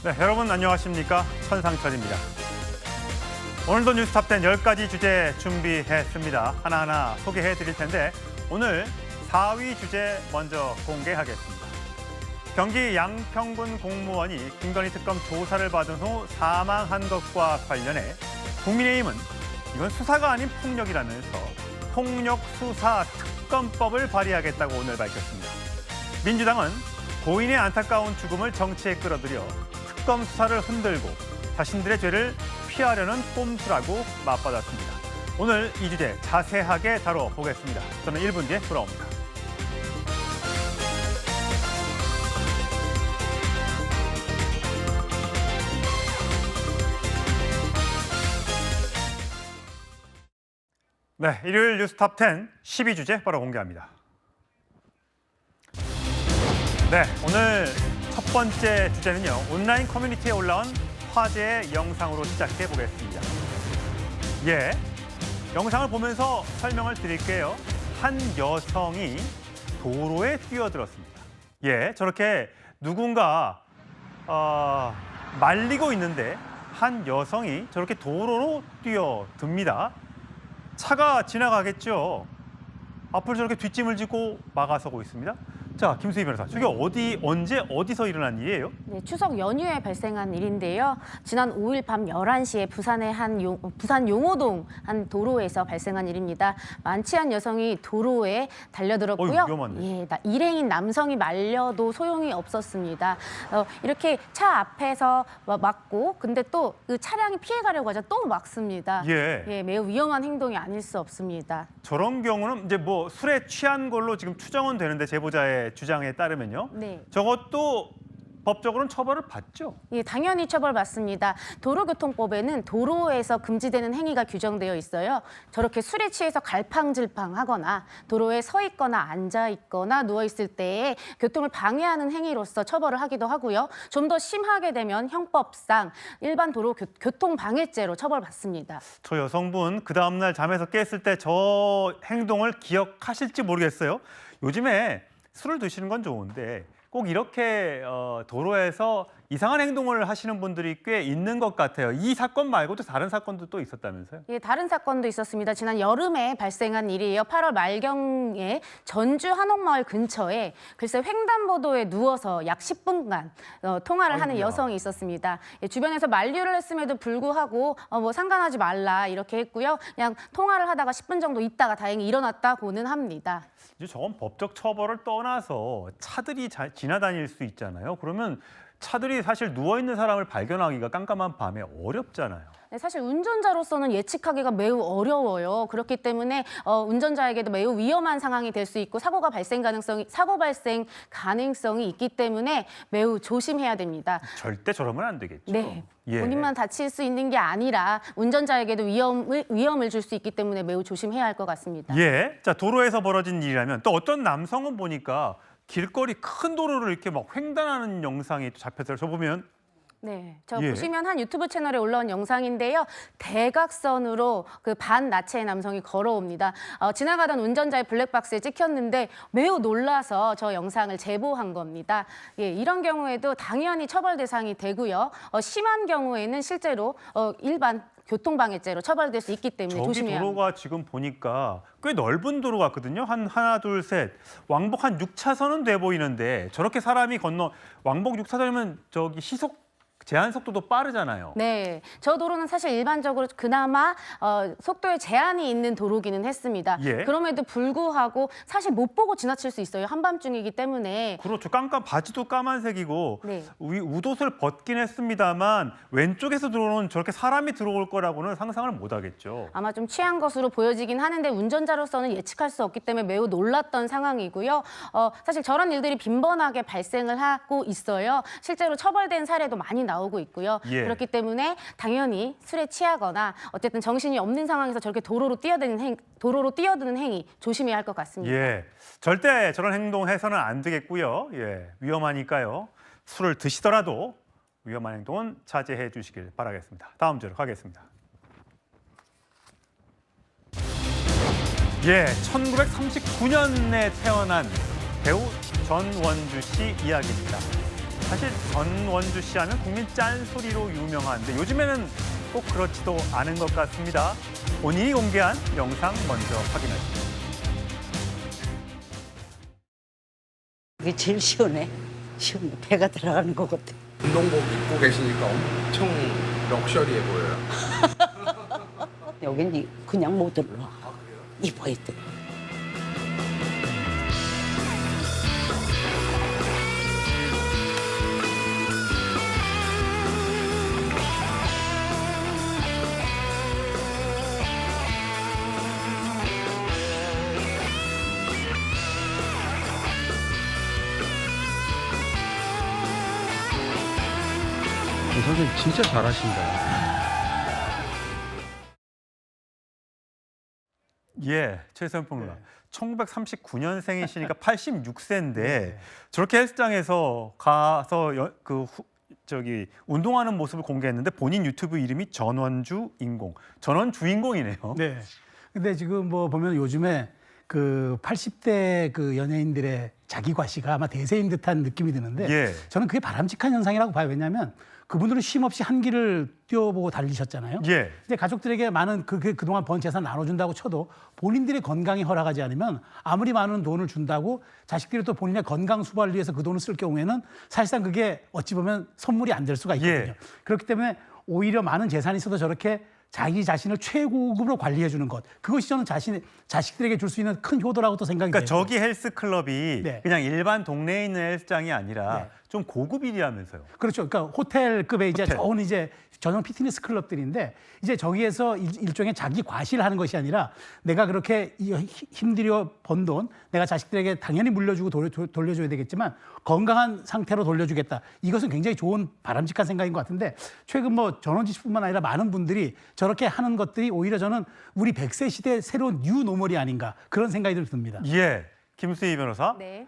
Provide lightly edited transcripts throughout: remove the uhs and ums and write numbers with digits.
네, 여러분 안녕하십니까? 천상철입니다. 오늘도 뉴스탑10 10가지 주제 준비했습니다. 하나하나 소개해드릴 텐데 오늘 4위 주제 먼저 공개하겠습니다. 경기 양평군 공무원이 김건희 특검 조사를 받은 후 사망한 것과 관련해 국민의힘은 이건 수사가 아닌 폭력이라면서 폭력수사특검법을 발의하겠다고 오늘 밝혔습니다. 민주당은 고인의 안타까운 죽음을 정치에 끌어들여 특검 수사를 흔들고 자신들의 죄를 피하려는 꼼수라고 맞받았습니다. 오늘 이 주제 자세하게 다뤄보겠습니다. 저는 1분 뒤에 돌아옵니다. 네, 일요일 뉴스탑10 12주제 바로 공개합니다. 네, 오늘 첫 번째 주제는요. 온라인 커뮤니티에 올라온 화제의 영상으로 시작해 보겠습니다. 예, 영상을 보면서 설명을 드릴게요. 한 여성이 도로에 뛰어들었습니다. 예, 저렇게 누군가 말리고 있는데 한 여성이 저렇게 도로로 뛰어듭니다. 차가 지나가겠죠. 앞으로 저렇게 뒷짐을 지고 막아서고 있습니다. 자, 김수희 변호사, 저게 언제 어디서 일어난 일이에요? 네, 추석 연휴에 발생한 일인데요. 지난 5일 밤 11시에 부산의 부산 용호동 한 도로에서 발생한 일입니다. 만취한 여성이 도로에 달려들었고요. 위험하네. 예, 일행인 남성이 말려도 소용이 없었습니다. 이렇게 차 앞에서 막고, 근데 또 그 차량이 피해가려고 하자 또 막습니다. 예, 매우 위험한 행동이 아닐 수 없습니다. 저런 경우는 이제 뭐 술에 취한 걸로 지금 추정은 되는데 제보자의 주장에 따르면요. 네. 저것도 법적으로는 처벌을 받죠? 예, 당연히 처벌받습니다. 도로교통법에는 도로에서 금지되는 행위가 규정되어 있어요. 저렇게 술에 취해서 갈팡질팡하거나 도로에 서 있거나 앉아 있거나 누워 있을 때에 교통을 방해하는 행위로서 처벌을 하기도 하고요. 좀 더 심하게 되면 형법상 일반 도로 교통방해죄로 처벌받습니다. 저 여성분 그 다음날 잠에서 깼을 때 저 행동을 기억하실지 모르겠어요. 요즘에 술을 드시는 건 좋은데 꼭 이렇게 도로에서 이상한 행동을 하시는 분들이 꽤 있는 것 같아요. 이 사건 말고도 다른 사건도 또 있었다면서요? 예, 다른 사건도 있었습니다. 지난 여름에 발생한 일이에요. 8월 말경에 전주 한옥마을 근처에 글쎄 횡단보도에 누워서 약 10분간 통화를 하는 여성이 있었습니다. 예, 주변에서 만류를 했음에도 불구하고 뭐 상관하지 말라 이렇게 했고요. 그냥 통화를 하다가 10분 정도 있다가 다행히 일어났다고는 합니다. 이제 저건 법적 처벌을 떠나서 차들이 지나다닐 수 있잖아요. 그러면 차들이 사실 누워있는 사람을 발견하기가 깜깜한 밤에 어렵잖아요. 네, 사실 운전자로서는 예측하기가 매우 어려워요. 그렇기 때문에 운전자에게도 매우 위험한 상황이 될 수 있고 사고 발생 가능성이 있기 때문에 매우 조심해야 됩니다. 절대 저러면 안 되겠죠. 네. 예. 본인만 다칠 수 있는 게 아니라 운전자에게도 위험을 줄 수 있기 때문에 매우 조심해야 할 것 같습니다. 예. 자, 도로에서 벌어진 일이라면 또 어떤 남성은 보니까 길거리 큰 도로를 이렇게 막 횡단하는 영상이 잡혔어요. 저 보면 네, 보시면 한 유튜브 채널에 올라온 영상인데요. 대각선으로 그 반나체의 남성이 걸어옵니다. 지나가던 운전자의 블랙박스에 찍혔는데 매우 놀라서 저 영상을 제보한 겁니다. 예, 이런 경우에도 당연히 처벌 대상이 되고요. 심한 경우에는 실제로 일반 교통방해죄로 처벌될 수 있기 때문에 조심해야 합니다. 도로가 지금 보니까 꽤 넓은 도로 같거든요. 하나, 둘, 셋. 왕복 한 6차선은 돼 보이는데 저렇게 사람이 왕복 6차선이면 저기 시속 제한 속도도 빠르잖아요. 네, 저 도로는 사실 일반적으로 그나마 속도에 제한이 있는 도로기는 했습니다. 예. 그럼에도 불구하고 사실 못 보고 지나칠 수 있어요. 한밤중이기 때문에. 그렇죠. 바지도 까만색이고 네. 웃옷을 벗긴 했습니다만 왼쪽에서 들어오는 저렇게 사람이 들어올 거라고는 상상을 못 하겠죠. 아마 좀 취한 것으로 보여지긴 하는데 운전자로서는 예측할 수 없기 때문에 매우 놀랐던 상황이고요. 사실 저런 일들이 빈번하게 발생을 하고 있어요. 실제로 처벌된 사례도 많이 나오고 있고요. 예. 그렇기 때문에 당연히 술에 취하거나 어쨌든 정신이 없는 상황에서 저렇게 도로로 뛰어드는 행위 조심해야 할 것 같습니다. 예, 절대 저런 행동해서는 안 되겠고요. 예, 위험하니까요. 술을 드시더라도 위험한 행동은 자제해 주시길 바라겠습니다. 다음 주로 가겠습니다. 예, 1939년에 태어난 배우 전원주 씨 이야기입니다. 사실 전원주 씨 하면 국민 짠소리로 유명한데 요즘에는 꼭 그렇지도 않은 것 같습니다. 본인이 공개한 영상 먼저 확인하시죠. 이게 제일 시원해. 시원해. 배가 들어가는 것 같아. 운동복 입고 계시니까 엄청 럭셔리해 보여요. 여긴 그냥 못 들러. 입어야 돼. 선생님 진짜 잘하신다. 예, 최소연 평론가. 1939년생이시니까 86세인데 저렇게 헬스장에서 가서 운동하는 모습을 공개했는데 본인 유튜브 이름이 전원주 인공. 전원 주인공이네요. 네. 근데 지금 뭐 보면 요즘에 그 80대 그 연예인들의 자기 과시가 아마 대세인 듯한 느낌이 드는데 예. 저는 그게 바람직한 현상이라고 봐요. 왜냐하면 그분들은 쉼없이 한 길을 뛰어보고 달리셨잖아요. 예. 근데 가족들에게 많은 그동안 번 재산 나눠준다고 쳐도 본인들의 건강이 허락하지 않으면 아무리 많은 돈을 준다고 자식들이 또 본인의 건강 수발을 위해서 그 돈을 쓸 경우에는 사실상 그게 어찌 보면 선물이 안 될 수가 있거든요. 예. 그렇기 때문에 오히려 많은 재산이 있어도 저렇게 자기 자신을 최고급으로 관리해 주는 것, 그것이 저는 자식들에게 줄 수 있는 큰 효도라고 또 생각이 그러니까 돼요. 저기 헬스클럽이 네. 그냥 일반 동네에 있는 헬스장이 아니라 네. 좀 고급이라면서요. 그렇죠. 그러니까 호텔급의 이제 호텔. 좋은 이제 전용 피트니스 클럽들인데 이제 저기에서 일종의 자기 과시를 하는 것이 아니라 내가 그렇게 힘들여 번 돈 내가 자식들에게 당연히 물려주고 돌려줘야 되겠지만 건강한 상태로 돌려주겠다. 이것은 굉장히 좋은 바람직한 생각인 것 같은데 최근 뭐 전원주 씨뿐만 아니라 많은 분들이 저렇게 하는 것들이 오히려 저는 우리 100세 시대의 새로운 뉴노멀이 아닌가 그런 생각이 듭니다. 예. 김수희 변호사. 네.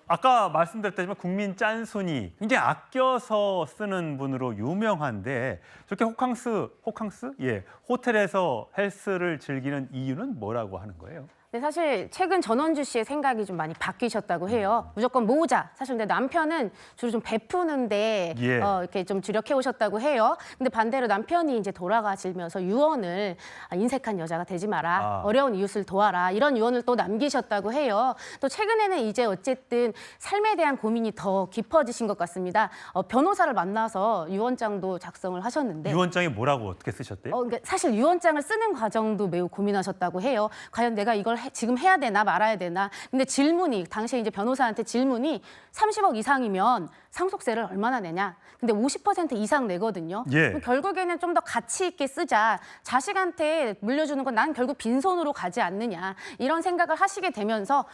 아까 말씀드렸다지만 국민 짠순이 굉장히 아껴서 쓰는 분으로 유명한데 저렇게 호캉스? 예. 호텔에서 헬스를 즐기는 이유는 뭐라고 하는 거예요? 네, 사실 최근 전원주 씨의 생각이 좀 많이 바뀌셨다고 해요. 무조건 모으자. 사실 근데 남편은 주로 좀 베푸는데 예. 이렇게 좀 주력해 오셨다고 해요. 근데 반대로 남편이 이제 돌아가시면서 유언을 인색한 여자가 되지 마라. 어려운 이웃을 도와라. 이런 유언을 또 남기셨다고 해요. 또 최근에는 이제 어쨌든 삶에 대한 고민이 더 깊어지신 것 같습니다. 변호사를 만나서 유언장도 작성을 하셨는데 유언장에 뭐라고 어떻게 쓰셨대요? 그러니까 사실 유언장을 쓰는 과정도 매우 고민하셨다고 해요. 과연 내가 이걸 지금 해야 되나 말아야 되나. 근데 질문이 당시에 이제 변호사한테 질문이 30억 이상이면 상속세를 얼마나 내냐. 근데 50% 이상 내거든요. 예. 그럼 결국에는 좀 더 가치 있게 쓰자. 자식한테 물려주는 건 난 결국 빈손으로 가지 않느냐. 이런 생각을 하시게 되면서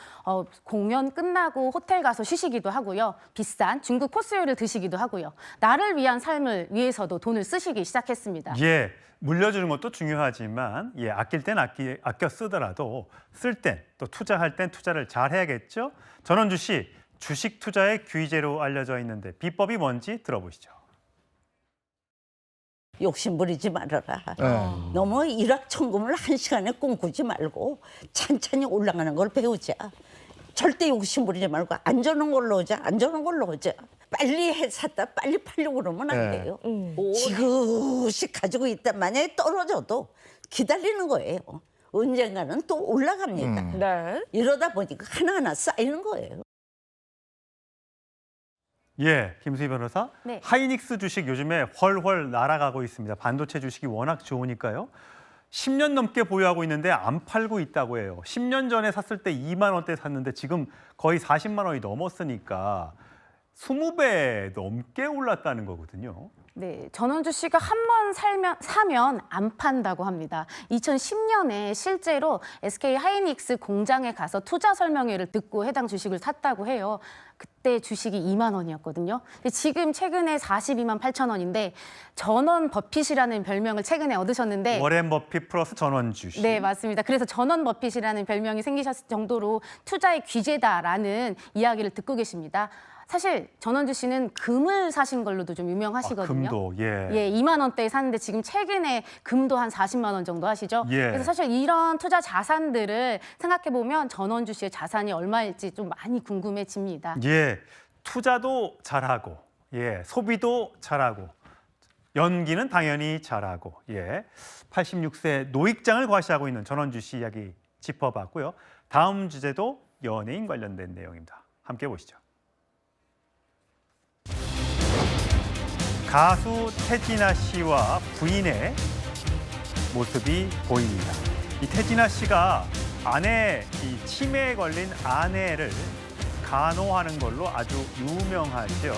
공연 끝나고 호텔 가서 쉬시기도 하고요. 비싼 중국 코스 요리를 드시기도 하고요. 나를 위한 삶을 위해서도 돈을 쓰시기 시작했습니다. 예. 물려주는 것도 중요하지만 예, 아낄 땐 아껴 쓰더라도 쓸 땐 또 투자할 땐 투자를 잘 해야겠죠. 전원주 씨, 주식 투자의 귀재로 알려져 있는데 비법이 뭔지 들어보시죠. 욕심 부리지 말아라. 너무 일확천금을 한 시간에 꿈꾸지 말고 찬찬히 올라가는 걸 배우자. 절대 욕심 부리지 말고 안전한 걸로 오자. 안전한 걸로 오자. 빨리 샀다 빨리 팔려고 그러면 안 돼요. 지그시 가지고 있다 만약에 떨어져도 기다리는 거예요. 언젠가는 또 올라갑니다. 네. 이러다 보니까 하나하나 쌓이는 거예요. 예, 김수희 변호사. 네. 하이닉스 주식 요즘에 훨훨 날아가고 있습니다. 반도체 주식이 워낙 좋으니까요. 10년 넘게 보유하고 있는데 안 팔고 있다고 해요. 10년 전에 샀을 때 2만 원대 샀는데 지금 거의 40만 원이 넘었으니까 20배 넘게 올랐다는 거거든요. 네, 전원주 씨가 한 번 사면 안 판다고 합니다. 2010년에 실제로 SK 하이닉스 공장에 가서 투자 설명회를 듣고 해당 주식을 샀다고 해요. 그때 주식이 2만 원이었거든요. 근데 지금 최근에 42만 8천 원인데 전원 버핏이라는 별명을 최근에 얻으셨는데 워렌 버핏 플러스 전원주 씨. 네, 맞습니다. 그래서 전원 버핏이라는 별명이 생기셨을 정도로 투자의 귀재다라는 이야기를 듣고 계십니다. 사실 전원주 씨는 금을 사신 걸로도 좀 유명하시거든요. 금도, 예. 예, 2만 원대에 샀는데 지금 최근에 금도 한 40만 원 정도 하시죠. 예. 그래서 사실 이런 투자 자산들을 생각해 보면 전원주 씨의 자산이 얼마일지 좀 많이 궁금해집니다. 예, 투자도 잘하고 예, 소비도 잘하고 연기는 당연히 잘하고, 예, 86세 노익장을 과시하고 있는 전원주 씨 이야기 짚어봤고요. 다음 주제도 연예인 관련된 내용입니다. 함께 보시죠. 가수 태진아 씨와 부인의 모습이 보입니다. 이 태진아 씨가 이 치매에 걸린 아내를 간호하는 걸로 아주 유명하죠.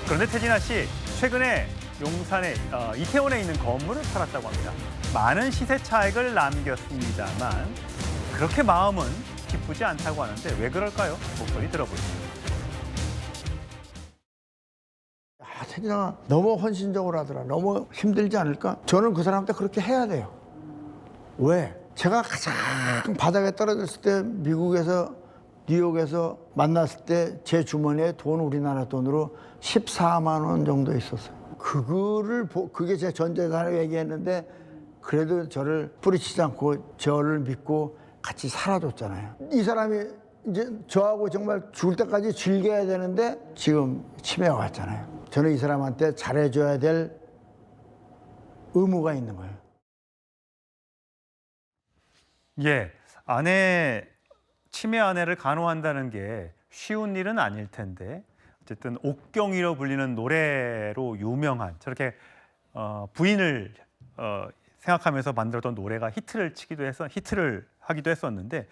그런데 태진아 씨 최근에 용산의 이태원에 있는 건물을 팔았다고 합니다. 많은 시세 차익을 남겼습니다만 그렇게 마음은 기쁘지 않다고 하는데 왜 그럴까요? 목소리 들어보시죠. 태진아가 너무 헌신적으로 하더라. 너무 힘들지 않을까? 저는 그 사람한테 그렇게 해야 돼요. 왜? 제가 가장 바닥에 떨어졌을 때 미국에서 뉴욕에서 만났을 때 제 주머니에 돈 우리나라 돈으로 14만 원 정도 있었어요. 그게 제 전 재산을 얘기했는데 그래도 저를 뿌리치지 않고 저를 믿고 같이 살아줬잖아요. 이 사람이 이제 저하고 정말 죽을 때까지 즐겨야 되는데 지금 치매가 왔잖아요. 저는 이 사람한테 잘해줘야 될 의무가 있는 거예요. 예, 치매 아내를 간호한다는 게 쉬운 일은 아닐 텐데 어쨌든 옥경이로 불리는 노래로 유명한 저렇게 부인을 생각하면서 만들었던 노래가 히트를 하기도 했었는데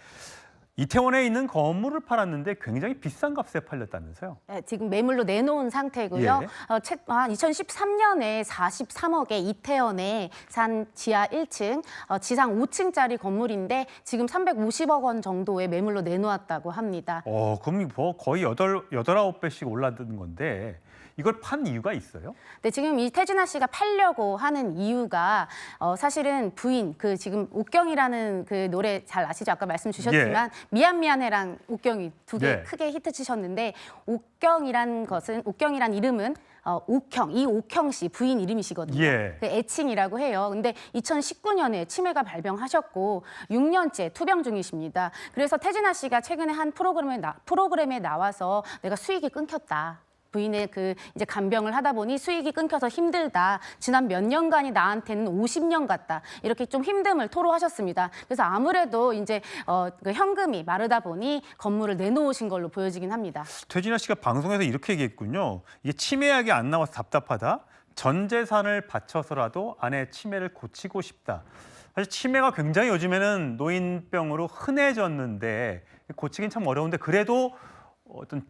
이태원에 있는 건물을 팔았는데 굉장히 비싼 값에 팔렸다면서요? 네, 지금 매물로 내놓은 상태고요. 예. 2013년에 43억에 이태원에 산 지하 1층, 지상 5층짜리 건물인데 지금 350억 원 정도의 매물로 내놓았다고 합니다. 그럼 뭐 거의 9배씩 올랐던 건데 이걸 판 이유가 있어요? 네, 지금 이 태진아 씨가 팔려고 하는 이유가 사실은 부인, 지금 옥경이라는 그 노래 잘 아시죠? 아까 말씀 주셨지만 미안미안해랑 옥경이 두 개 크게 히트 치셨는데 옥경이란 이름은 이옥형 씨 부인 이름이시거든요. 예. 그 애칭이라고 해요. 근데 2019년에 치매가 발병하셨고 6년째 투병 중이십니다. 그래서 태진아 씨가 최근에 한 프로그램에 나와서 내가 수익이 끊겼다. 부인의 이제 간병을 하다 보니 수익이 끊겨서 힘들다. 지난 몇 년간이 나한테는 50년 같다. 이렇게 좀 힘듦을 토로하셨습니다. 그래서 아무래도 이제 그 현금이 마르다 보니 건물을 내놓으신 걸로 보여지긴 합니다. 태진아 씨가 방송에서 이렇게 얘기했군요. 이게 치매약이 안 나와서 답답하다. 전 재산을 바쳐서라도 아내의 치매를 고치고 싶다. 사실 치매가 굉장히 요즘에는 노인병으로 흔해졌는데 고치긴 참 어려운데 그래도 어떤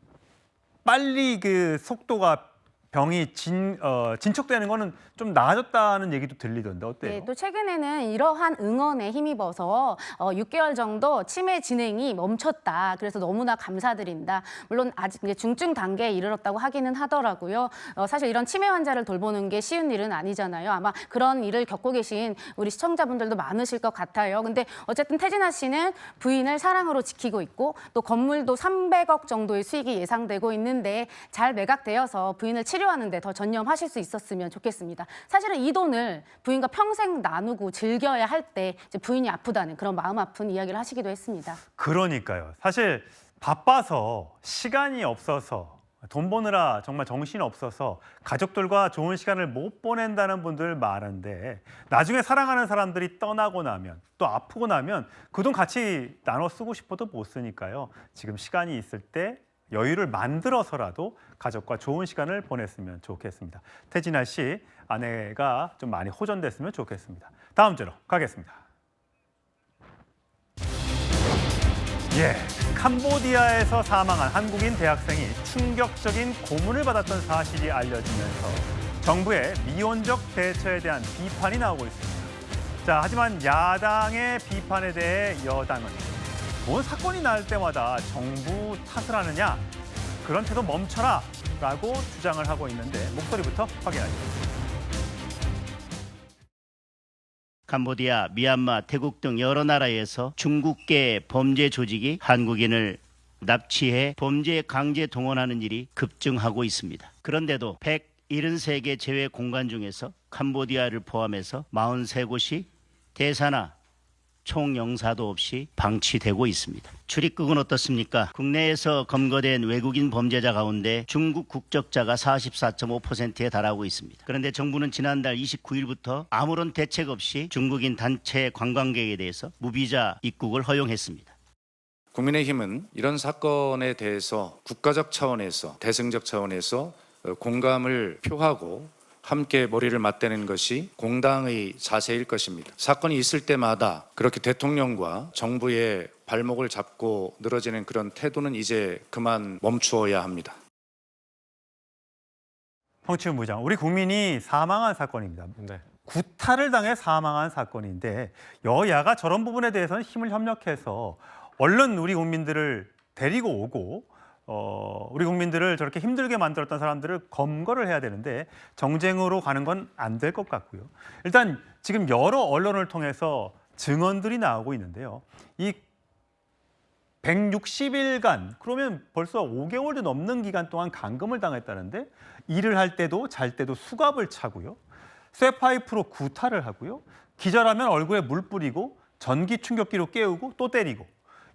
빨리 그 속도가 병이 진척되는 거는 좀 나아졌다는 얘기도 들리던데 어때요? 네, 또 최근에는 이러한 응원에 힘입어서 6개월 정도 치매 진행이 멈췄다. 그래서 너무나 감사드린다. 물론 아직 이제 중증 단계에 이르렀다고 하기는 하더라고요. 사실 이런 치매 환자를 돌보는 게 쉬운 일은 아니잖아요. 아마 그런 일을 겪고 계신 우리 시청자분들도 많으실 것 같아요. 근데 어쨌든 태진아 씨는 부인을 사랑으로 지키고 있고 또 건물도 300억 정도의 수익이 예상되고 있는데 잘 매각되어서 부인을 치료하는 데 더 전념하실 수 있었으면 좋겠습니다. 사실은 이 돈을 부인과 평생 나누고 즐겨야 할 때 부인이 아프다는 그런 마음 아픈 이야기를 하시기도 했습니다. 그러니까요. 사실 바빠서 시간이 없어서 돈 버느라 정말 정신이 없어서 가족들과 좋은 시간을 못 보낸다는 분들 많은데 나중에 사랑하는 사람들이 떠나고 나면 또 아프고 나면 그 돈 같이 나눠 쓰고 싶어도 못 쓰니까요. 지금 시간이 있을 때 여유를 만들어서라도 가족과 좋은 시간을 보냈으면 좋겠습니다. 태진아 씨 아내가 좀 많이 호전됐으면 좋겠습니다. 다음 주로 가겠습니다. 예, 캄보디아에서 사망한 한국인 대학생이 충격적인 고문을 받았던 사실이 알려지면서 정부의 미온적 대처에 대한 비판이 나오고 있습니다. 자, 하지만 야당의 비판에 대해 여당은 뭔 사건이 날 때마다 정부 탓을 하느냐? 그런 태도 멈춰라! 라고 주장을 하고 있는데 목소리부터 확인하시죠. 캄보디아, 미얀마, 태국 등 여러 나라에서 중국계 범죄 조직이 한국인을 납치해 범죄에 강제 동원하는 일이 급증하고 있습니다. 그런데도 173개 제외 공간 중에서 캄보디아를 포함해서 43곳이 대사나 총영사도 없이 방치되고 있습니다. 출입국은 어떻습니까? 국내에서 검거된 외국인 범죄자 가운데 중국 국적자가 44.5%에 달하고 있습니다. 그런데 정부는 지난달 29일부터 아무런 대책 없이 중국인 단체 관광객에 대해서 무비자 입국을 허용했습니다. 국민의힘은 이런 사건에 대해서 국가적 차원에서 대승적 차원에서 공감을 표하고 함께 머리를 맞대는 것이 공당의 자세일 것입니다. 사건이 있을 때마다 그렇게 대통령과 정부의 발목을 잡고 늘어지는 그런 태도는 이제 그만 멈추어야 합니다. 홍치훈 부장, 우리 국민이 사망한 사건입니다. 구타를 당해 사망한 사건인데 여야가 저런 부분에 대해서는 힘을 협력해서 얼른 우리 국민들을 데리고 오고 우리 국민들을 저렇게 힘들게 만들었던 사람들을 검거를 해야 되는데 정쟁으로 가는 건 안 될 것 같고요. 일단 지금 여러 언론을 통해서 증언들이 나오고 있는데요. 이 160일간, 그러면 벌써 5개월도 넘는 기간 동안 감금을 당했다는데 일을 할 때도 잘 때도 수갑을 차고요. 쇠파이프로 구타를 하고요. 기절하면 얼굴에 물 뿌리고 전기 충격기로 깨우고 또 때리고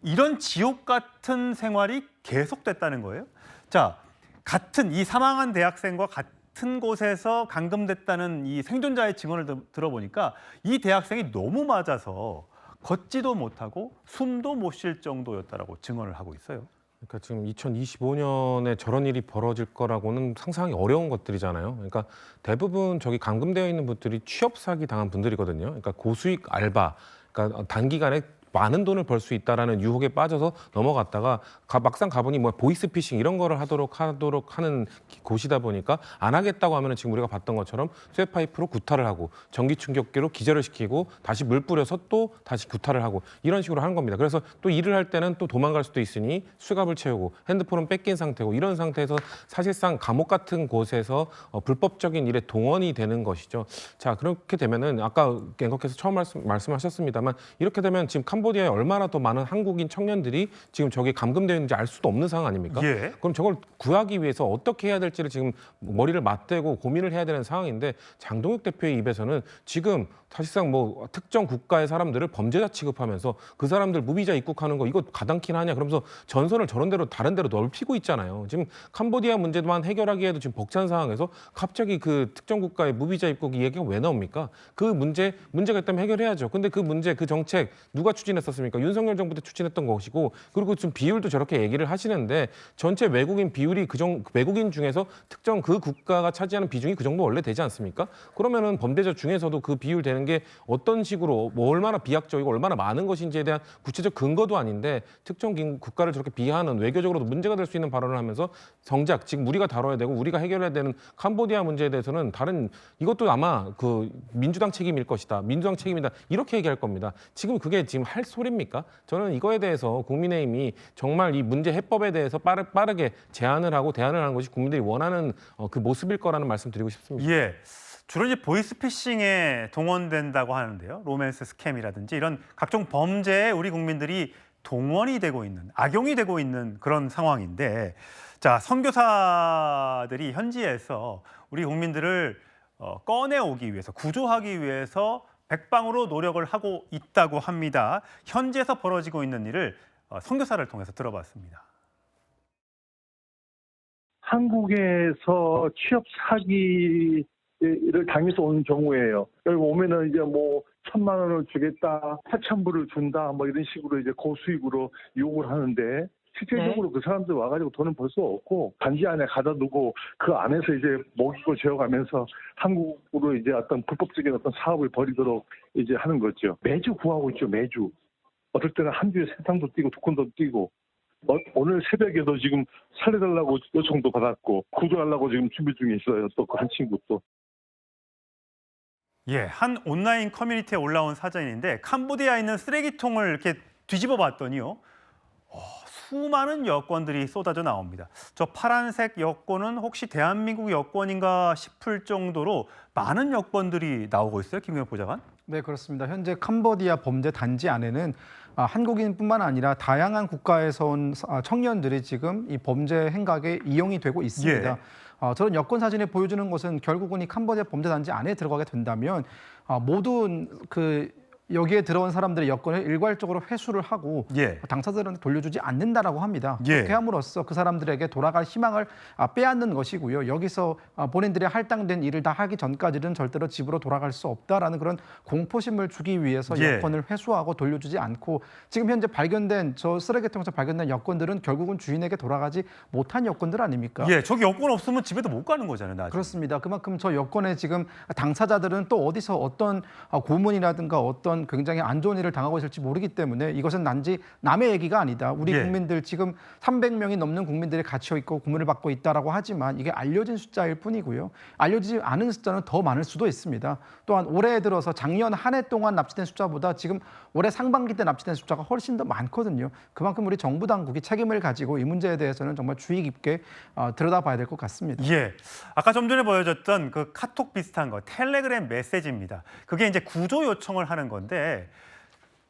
이런 지옥 같은 생활이 계속됐다는 거예요. 자, 같은 이 사망한 대학생과 같은 곳에서 감금됐다는 이 생존자의 증언을 들어보니까 이 대학생이 너무 맞아서 걷지도 못하고 숨도 못 쉴 정도였다라고 증언을 하고 있어요. 그러니까 지금 2025년에 저런 일이 벌어질 거라고는 상상하기 어려운 것들이잖아요. 그러니까 대부분 저기 감금되어 있는 분들이 취업 사기 당한 분들이거든요. 그러니까 고수익 알바, 그러니까 단기간에 많은 돈을 벌 수 있다라는 유혹에 빠져서 넘어갔다가 막상 가보니 뭐 보이스피싱 이런 거를 하도록 하는 곳이다 보니까 안 하겠다고 하면은 지금 우리가 봤던 것처럼 쇠파이프로 구타를 하고 전기 충격기로 기절을 시키고 다시 물 뿌려서 또 다시 구타를 하고 이런 식으로 하는 겁니다. 그래서 또 일을 할 때는 또 도망갈 수도 있으니 수갑을 채우고 핸드폰은 뺏긴 상태고 이런 상태에서 사실상 감옥 같은 곳에서 불법적인 일에 동원이 되는 것이죠. 자, 그렇게 되면은 아까 앵커께서 처음 말씀하셨습니다만 이렇게 되면 지금 캄보디아에 얼마나 더 많은 한국인 청년들이 지금 저기 감금되어 있는지 알 수도 없는 상황 아닙니까? 예. 그럼 저걸 구하기 위해서 어떻게 해야 될지를 지금 머리를 맞대고 고민을 해야 되는 상황인데 장동혁 대표의 입에서는 지금 사실상 뭐 특정 국가의 사람들을 범죄자 취급하면서 그 사람들 무비자 입국하는 거 이거 가당키나 하냐 그러면서 전선을 저런 데로 다른 데로 넓히고 있잖아요. 지금 캄보디아 문제만 해결하기에도 지금 벅찬 상황에서 갑자기 그 특정 국가의 무비자 입국 이 얘기가 왜 나옵니까? 그 문제가 있다면 해결해야죠. 근데 그 문제, 그 정책 누가 추진했었습니까? 윤석열 정부 때 추진했던 것이고 그리고 지금 비율도 저렇게 얘기를 하시는데 전체 외국인 비율이 외국인 중에서 특정 그 국가가 차지하는 비중이 그 정도 원래 되지 않습니까? 그러면은 범죄자 중에서도 그 비율 되는 게 어떤 식으로 뭐 얼마나 비약적이고 얼마나 많은 것인지에 대한 구체적 근거도 아닌데 특정 국가를 저렇게 비하하는 외교적으로도 문제가 될 수 있는 발언을 하면서 정작 지금 우리가 다뤄야 되고 우리가 해결해야 되는 캄보디아 문제에 대해서는 다른 이것도 아마 그 민주당 책임일 것이다. 민주당 책임이다. 이렇게 얘기할 겁니다. 지금 그게 지금 할 소리입니까? 저는 이거에 대해서 국민의힘이 정말 이 문제 해법에 대해서 빠르게 제안을 하고 대안을 하는 것이 국민들이 원하는 그 모습일 거라는 말씀 드리고 싶습니다. 예. 주로 이제 보이스피싱에 동원된다고 하는데요. 로맨스 스캠이라든지 이런 각종 범죄에 우리 국민들이 동원이 되고 있는, 악용이 되고 있는 그런 상황인데, 자, 선교사들이 현지에서 우리 국민들을 꺼내오기 위해서, 구조하기 위해서 백방으로 노력을 하고 있다고 합니다. 현지에서 벌어지고 있는 일을 선교사를 통해서 들어봤습니다. 한국에서 취업 사기를 당해서 오는 경우에요. 여기 오면은 이제 뭐 1,000만 원을 주겠다, 하천부를 준다, 뭐 이런 식으로 이제 고수익으로 유혹을 하는데 실질적으로 그 사람들 와가지고 돈은 벌 수 없고 단지 안에 가다 두고 그 안에서 이제 먹이고 재워가면서 한국으로 이제 어떤 불법적인 어떤 사업을 벌이도록 이제 하는 거죠. 매주 구하고 있죠, 매주. 어떨 때는 한 주에 3탕도 뛰고 2건도 뛰고. 오늘 새벽에도 지금 살려달라고 요청도 받았고 구조하려고 지금 준비 중에 있어요. 또 그 한 친구 또. 예, 한 온라인 커뮤니티에 올라온 사진인데 캄보디아에 있는 쓰레기통을 이렇게 뒤집어 봤더니요. 수많은 여권들이 쏟아져 나옵니다. 저 파란색 여권은 혹시 대한민국 여권인가 싶을 정도로 많은 여권들이 나오고 있어요. 김경엽 보좌관. 네, 그렇습니다. 현재 캄보디아 범죄 단지 안에는 한국인뿐만 아니라 다양한 국가에서 온 청년들이 지금 이 범죄 행각에 이용이 되고 있습니다. 예. 저런 여권 사진에 보여주는 것은 결국은 이 캄보디아 범죄 단지 안에 들어가게 된다면 모든 그 여기에 들어온 사람들의 여권을 일괄적으로 회수를 하고 예. 당사자들은 돌려주지 않는다라고 합니다. 예. 그렇게 함으로써 그 사람들에게 돌아갈 희망을 빼앗는 것이고요. 여기서 본인들의 할당된 일을 다 하기 전까지는 절대로 집으로 돌아갈 수 없다라는 그런 공포심을 주기 위해서 예. 여권을 회수하고 돌려주지 않고 지금 현재 발견된 저 쓰레기통에서 발견된 여권들은 결국은 주인에게 돌아가지 못한 여권들 아닙니까? 예, 저기 여권 없으면 집에도 못 가는 거잖아요. 나중에. 그렇습니다. 그만큼 저 여권에 지금 당사자들은 또 어디서 어떤 고문이라든가 어떤 굉장히 안 좋은 일을 당하고 있을지 모르기 때문에 이것은 단지 남의 얘기가 아니다. 우리 예. 국민들 지금 300명이 넘는 국민들이 갇혀 있고 고문을 받고 있다라고 하지만 이게 알려진 숫자일 뿐이고요. 알려지지 않은 숫자는 더 많을 수도 있습니다. 또한 올해 들어서 작년 한 해 동안 납치된 숫자보다 지금 올해 상반기 때 납치된 숫자가 훨씬 더 많거든요. 그만큼 우리 정부 당국이 책임을 가지고 이 문제에 대해서는 정말 주의 깊게 들여다봐야 될 것 같습니다. 예. 아까 좀 전에 보여줬던 그 카톡 비슷한 거, 텔레그램 메시지입니다. 그게 이제 구조 요청을 하는 건데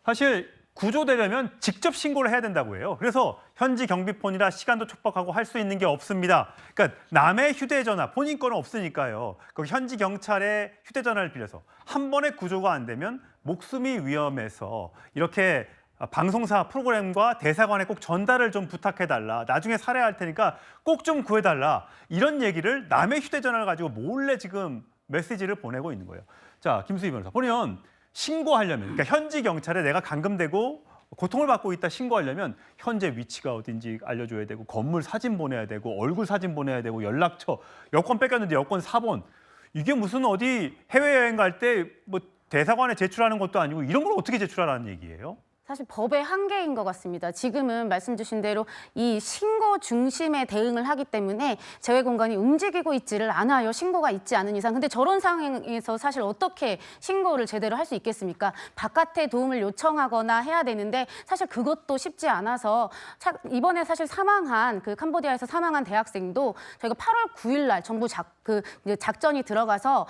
사실 구조되려면 직접 신고를 해야 된다고 해요. 그래서 현지 경비폰이라 시간도 촉박하고 할 수 있는 게 없습니다. 그러니까 남의 휴대전화, 본인 거는 없으니까요. 그 현지 경찰의 휴대전화를 빌려서 한 번에 구조가 안 되면 목숨이 위험해서 이렇게 방송사 프로그램과 대사관에 꼭 전달을 좀 부탁해달라. 나중에 살해할 테니까 꼭 좀 구해달라. 이런 얘기를 남의 휴대전화를 가지고 몰래 지금 메시지를 보내고 있는 거예요. 자, 김수희 변호사. 보면 신고하려면, 그러니까 현지 경찰에 내가 감금되고 고통을 받고 있다 신고하려면 현재 위치가 어딘지 알려줘야 되고 건물 사진 보내야 되고 얼굴 사진 보내야 되고 연락처, 여권 뺏겼는데 여권 사본. 이게 무슨 어디 해외여행 갈 때 뭐 대사관에 제출하는 것도 아니고 이런 걸 어떻게 제출하라는 얘기예요? 사실 법의 한계인 것 같습니다. 지금은 말씀 주신 대로 이 신고 중심의 대응을 하기 때문에 재외 공간이 움직이고 있지를 않아요. 신고가 있지 않은 이상. 근데 저런 상황에서 사실 어떻게 신고를 제대로 할 수 있겠습니까? 바깥에 도움을 요청하거나 해야 되는데 사실 그것도 쉽지 않아서 이번에 사실 사망한 그 캄보디아에서 사망한 대학생도 저희가 8월 9일 날 정부 작전이 들어가서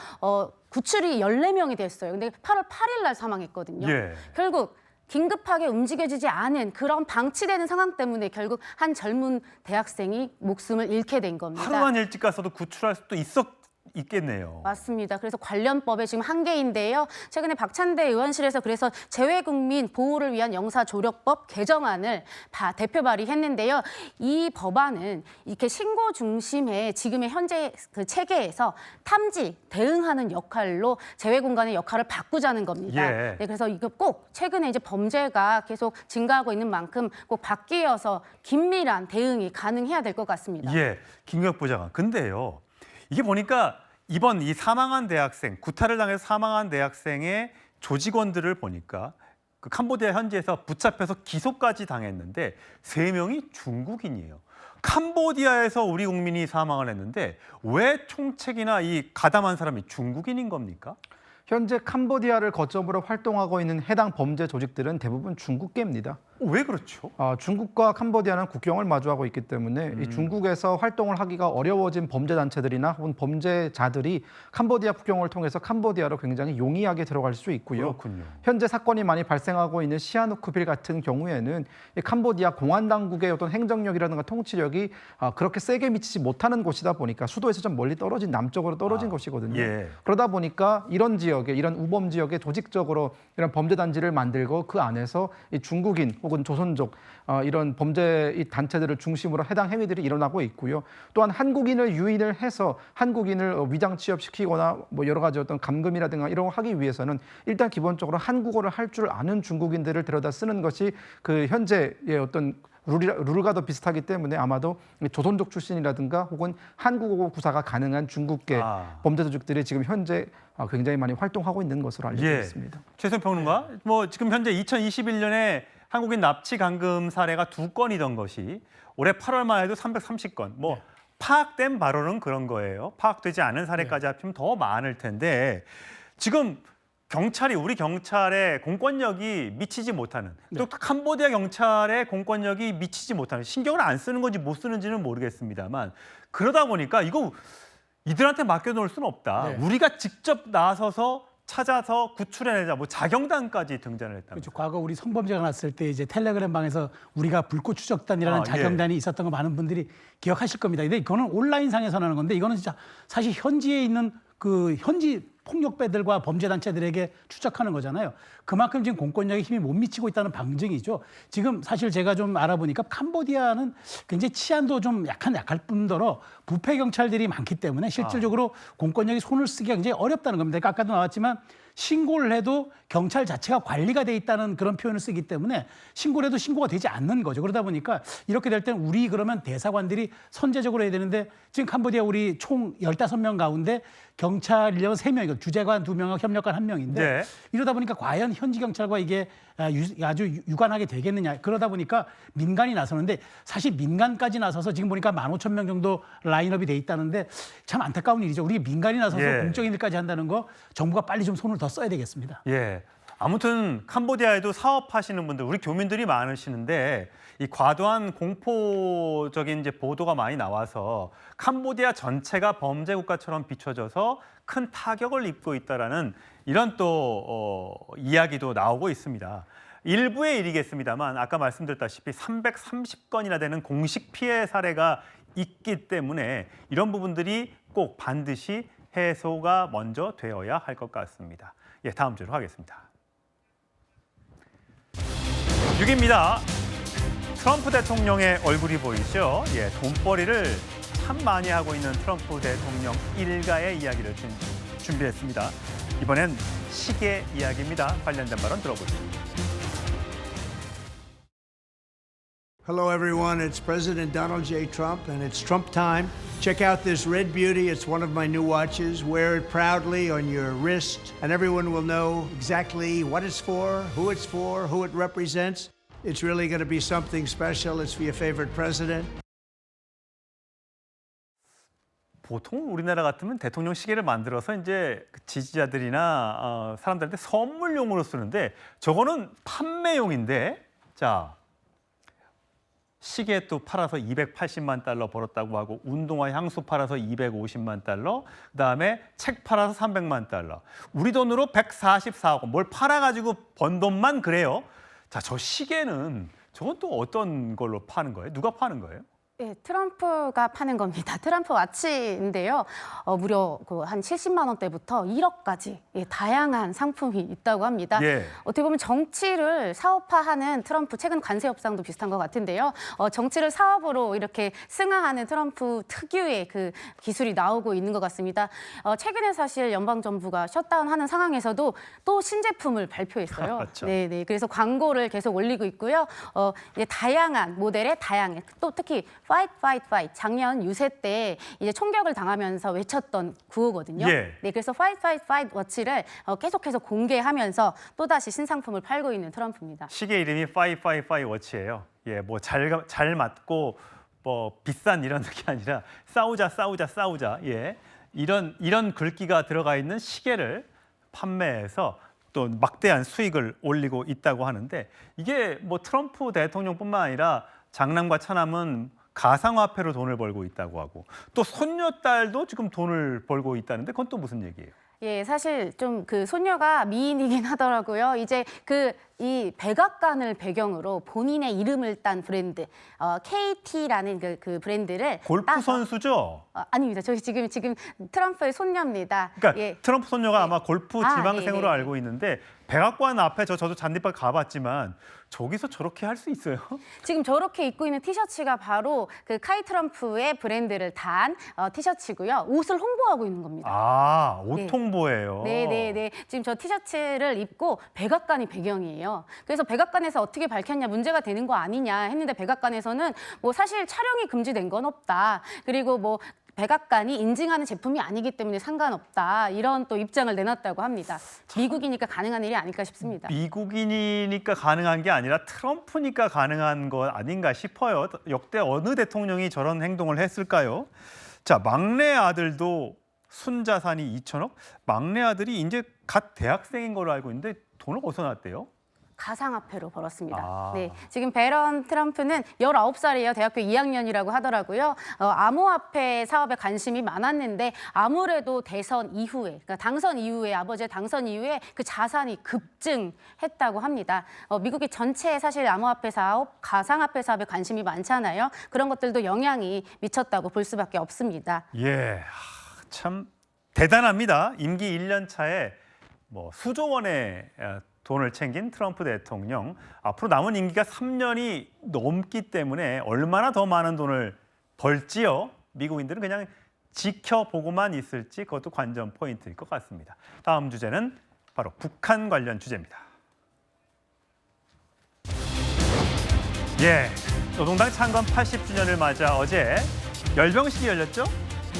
구출이 14명이 됐어요. 근데 8월 8일 날 사망했거든요. 예. 결국 긴급하게 움직여지지 않은 그런 방치되는 상황 때문에 결국 한 젊은 대학생이 목숨을 잃게 된 겁니다. 하루만 일찍 가서도 구출할 수도 있겠네요. 맞습니다. 그래서 관련법에 지금 한계인데요. 최근에 박찬대 의원실에서 그래서 재외국민 보호를 위한 영사조력법 개정안을 대표 발의했는데요. 이 법안은 이렇게 신고 중심의 지금의 현재 그 체계에서 탐지, 대응하는 역할로 재외공간의 역할을 바꾸자는 겁니다. 예. 네, 그래서 이거 꼭 최근에 이제 범죄가 계속 증가하고 있는 만큼 꼭 바뀌어서 긴밀한 대응이 가능해야 될 것 같습니다. 예, 김경혁 부장관. 근데요, 이게 보니까 이번 이 사망한 대학생, 구타를 당해서 사망한 대학생의 조직원들을 보니까 그 캄보디아 현지에서 붙잡혀서 기소까지 당했는데 3명이 중국인이에요. 캄보디아에서 우리 국민이 사망을 했는데 왜 총책이나 이 가담한 사람이 중국인인 겁니까? 현재 캄보디아를 거점으로 활동하고 있는 해당 범죄 조직들은 대부분 중국계입니다. 왜 그렇죠? 중국과 캄보디아는 국경을 마주하고 있기 때문에 이 중국에서 활동을 하기가 어려워진 범죄 단체들이나 혹은 범죄자들이 캄보디아 국경을 통해서 캄보디아로 굉장히 용이하게 들어갈 수 있고요. 그렇군요. 현재 사건이 많이 발생하고 있는 시아누크빌 같은 경우에는 이 캄보디아 공안 당국의 어떤 행정력이라든가 통치력이 그렇게 세게 미치지 못하는 곳이다 보니까 수도에서 좀 멀리 떨어진 남쪽으로 떨어진 곳이거든요. 예. 그러다 보니까 이런 지역에 이런 우범 지역에 조직적으로 이런 범죄 단지를 만들고 그 안에서 이 중국인 혹은 조선족 이런 범죄 이 단체들을 중심으로 해당 행위들이 일어나고 있고요. 또한 한국인을 유인을 해서 한국인을 위장 취업시키거나 뭐 여러 가지 어떤 감금이라든가 이런 거 하기 위해서는 일단 기본적으로 한국어를 할 줄 아는 중국인들을 데려다 쓰는 것이 그 현재의 어떤 룰과 더 비슷하기 때문에 아마도 조선족 출신이라든가 혹은 한국어 구사가 가능한 중국계 범죄 조직들이 지금 현재 굉장히 많이 활동하고 있는 것으로 알려져 있습니다. 최선 평론가, 뭐 지금 현재 2021년에 한국인 납치 감금 사례가 2건이던 것이 올해 8월만 해도 330건. 뭐 파악된 바로는 그런 거예요. 파악되지 않은 사례까지 합치면 더 많을 텐데 지금 우리 경찰의 공권력이 미치지 못하는, 또 캄보디아 경찰의 공권력이 미치지 못하는, 신경을 안 쓰는 건지 못 쓰는지는 모르겠습니다만 그러다 보니까 이거 이들한테 맡겨놓을 수는 없다. 우리가 직접 나서서 찾아서 구출해내자, 뭐 자경단까지 등장을 했다. 그렇죠. 과거 우리 성범죄가 났을 때 이제 텔레그램 방에서 우리가 불꽃 추적단이라는 자경단이 있었던 거 많은 분들이 기억하실 겁니다. 근데 이거는 온라인상에서 하는 건데 이거는 진짜 사실 현지에 있는 그 현지 폭력배들과 범죄단체들에게 추적하는 거잖아요. 그만큼 지금 공권력에 힘이 못 미치고 있다는 방증이죠. 지금 사실 제가 좀 알아보니까 캄보디아는 굉장히 치안도 좀 약할 뿐더러 부패 경찰들이 많기 때문에 실질적으로 공권력이 손을 쓰기가 굉장히 어렵다는 겁니다. 그러니까 아까도 나왔지만 신고를 해도 경찰 자체가 관리가 돼 있다는 그런 표현을 쓰기 때문에 신고를 해도 신고가 되지 않는 거죠. 그러다 보니까 이렇게 될 때는 우리 그러면 대사관들이 선제적으로 해야 되는데 지금 캄보디아 우리 총 15명 가운데 경찰 인력은 3명이고 주재관 2명하고 협력관 1명인데 네. 이러다 보니까 과연 현지 경찰과 이게 아주 유관하게 되겠느냐. 그러다 보니까 민간이 나서는데 사실 민간까지 나서서 지금 보니까 15,000명 정도 라인업이 돼 있다는데 참 안타까운 일이죠. 우리 민간이 나서서 예. 공적인 일까지 한다는 거 정부가 빨리 좀 손을 더 써야 되겠습니다. 예. 아무튼 캄보디아에도 사업하시는 분들, 우리 교민들이 많으시는데 이 과도한 공포적인 이제 보도가 많이 나와서 캄보디아 전체가 범죄 국가처럼 비춰져서 큰 타격을 입고 있다라는 이런 또 이야기도 나오고 있습니다. 일부의 일이겠습니다만 아까 말씀드렸다시피 330건이나 되는 공식 피해 사례가 있기 때문에 이런 부분들이 꼭 반드시 해소가 먼저 되어야 할 것 같습니다. 예, 다음 주로 하겠습니다. 6입니다. 트럼프 대통령의 얼굴이 보이죠? 예, 돈벌이를 참 많이 하고 있는 트럼프 대통령 일가의 이야기를 준비했습니다. 이번엔 시계 이야기입니다. 관련된 발언 들어보시죠. Hello, everyone. It's President Donald J. Trump, and it's Trump time. Check out this red beauty. It's one of my new watches. Wear it proudly on your wrist, and everyone will know exactly what it's for, who it represents. It's really going to be something special. It's for your favorite president. 보통 우리나라 같으면 대통령 시계를 만들어서 이제 지지자들이나 사람들한테 선물용으로 쓰는데 저거는 판매용인데 자. 시계 또 팔아서 280만 달러 벌었다고 하고 운동화 향수 팔아서 250만 달러, 그다음에 책 팔아서 300만 달러. 우리 돈으로 144억 원. 뭘 팔아가지고 번 돈만 그래요. 자, 저 시계는 저건 또 어떤 걸로 파는 거예요? 누가 파는 거예요? 네, 트럼프가 파는 겁니다. 트럼프 와치인데요. 무려 한 70만 원대부터 1억까지 다양한 상품이 있다고 합니다. 예. 어떻게 보면 정치를 사업화하는 트럼프, 최근 관세 협상도 비슷한 것 같은데요. 정치를 사업으로 이렇게 승화하는 트럼프 특유의 그 기술이 나오고 있는 것 같습니다. 최근에 사실 연방정부가 셔다운하는 상황에서도 또 신제품을 발표했어요. 그렇죠. 네, 그래서 광고를 계속 올리고 있고요. 이제 다양한 모델의 다양한 또 특히 Fight, fight, fight. 작년 유세 때 이제 총격을 당하면서 외쳤던 구호거든요. 예. 네, 그래서 Fight, fight, fight 워치를 계속해서 공개하면서 또다시 신상품을 팔고 있는 트럼프입니다. 시계 이름이 555 워치예요. 예, 뭐 잘 맞고 뭐 비싼 이런 게 아니라 싸우자. 예, 이런 글귀가 들어가 있는 시계를 판매해서 또 막대한 수익을 올리고 있다고 하는데 이게 뭐 트럼프 대통령뿐만 아니라 장남과 차남은 가상화폐로 돈을 벌고 있다고 하고 또 손녀딸도 지금 돈을 벌고 있다는데 그건 또 무슨 얘기예요? 예, 사실 좀 그 손녀가 미인이긴 하더라고요. 이제 이 백악관을 배경으로 본인의 이름을 딴 브랜드, KT라는 그 브랜드를 골프 선수죠? 아닙니다. 저희 지금 트럼프의 손녀입니다. 그러니까 예. 트럼프 손녀가 네. 아마 골프 지망생으로 알고 있는데 백악관 앞에 저도 잔디밭 가봤지만 저기서 저렇게 할 수 있어요? 지금 저렇게 입고 있는 티셔츠가 바로 그 카이 트럼프의 브랜드를 단 티셔츠고요. 옷을 홍보하고 있는 겁니다. 아, 옷 홍보예요. 네. 지금 저 티셔츠를 입고 백악관이 배경이에요. 그래서 백악관에서 어떻게 밝혔냐, 문제가 되는 거 아니냐 했는데 백악관에서는 뭐 사실 촬영이 금지된 건 없다. 그리고 뭐 백악관이 인증하는 제품이 아니기 때문에 상관없다. 이런 또 입장을 내놨다고 합니다. 미국이니까 가능한 일이 아닐까 싶습니다. 미국인이니까 가능한 게 아니라 트럼프니까 가능한 거 아닌가 싶어요. 역대 어느 대통령이 저런 행동을 했을까요? 자, 막내 아들도 순자산이 2천억? 막내 아들이 이제 갓 대학생인 걸로 알고 있는데 돈을 어디서 났대요? 가상화폐로 벌었습니다. 네, 지금 배런 트럼프는 19살이에요. 대학교 2학년이라고 하더라고요. 암호화폐 사업에 관심이 많았는데 아무래도 대선 이후에, 그러니까 당선 이후에, 아버지의 당선 이후에 그 자산이 급증했다고 합니다. 미국이 전체 사실 암호화폐 사업, 가상화폐 사업에 관심이 많잖아요. 그런 것들도 영향이 미쳤다고 볼 수밖에 없습니다. 예, 참 대단합니다. 임기 1년 차에 뭐 수조 원의 돈을 챙긴 트럼프 대통령. 앞으로 남은 임기가 3년이 넘기 때문에 얼마나 더 많은 돈을 벌지요. 미국인들은 그냥 지켜보고만 있을지 그것도 관전 포인트일 것 같습니다. 다음 주제는 바로 북한 관련 주제입니다. 예, 노동당 창건 80주년을 맞아 어제 열병식이 열렸죠.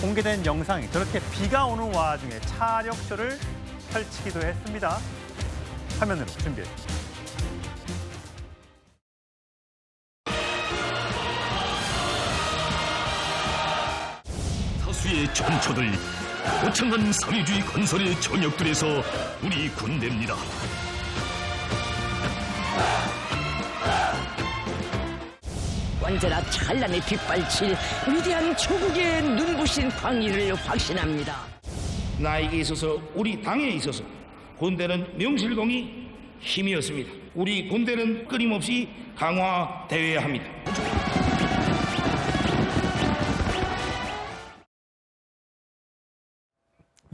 공개된 영상이 저렇게 비가 오는 와중에 차력쇼를 펼치기도 했습니다. 화면으로 준비했습니다. 다수의 전초들, 거창한 사회주의 건설의 전역들에서 우리 군대입니다. 언제나 찬란히 빗발칠 위대한 조국의 눈부신 광의를 확신합니다. 나에게 있어서 우리 당에 있어서 군대는 명실공히 힘이었습니다. 우리 군대는 끊임없이 강화되어야 합니다.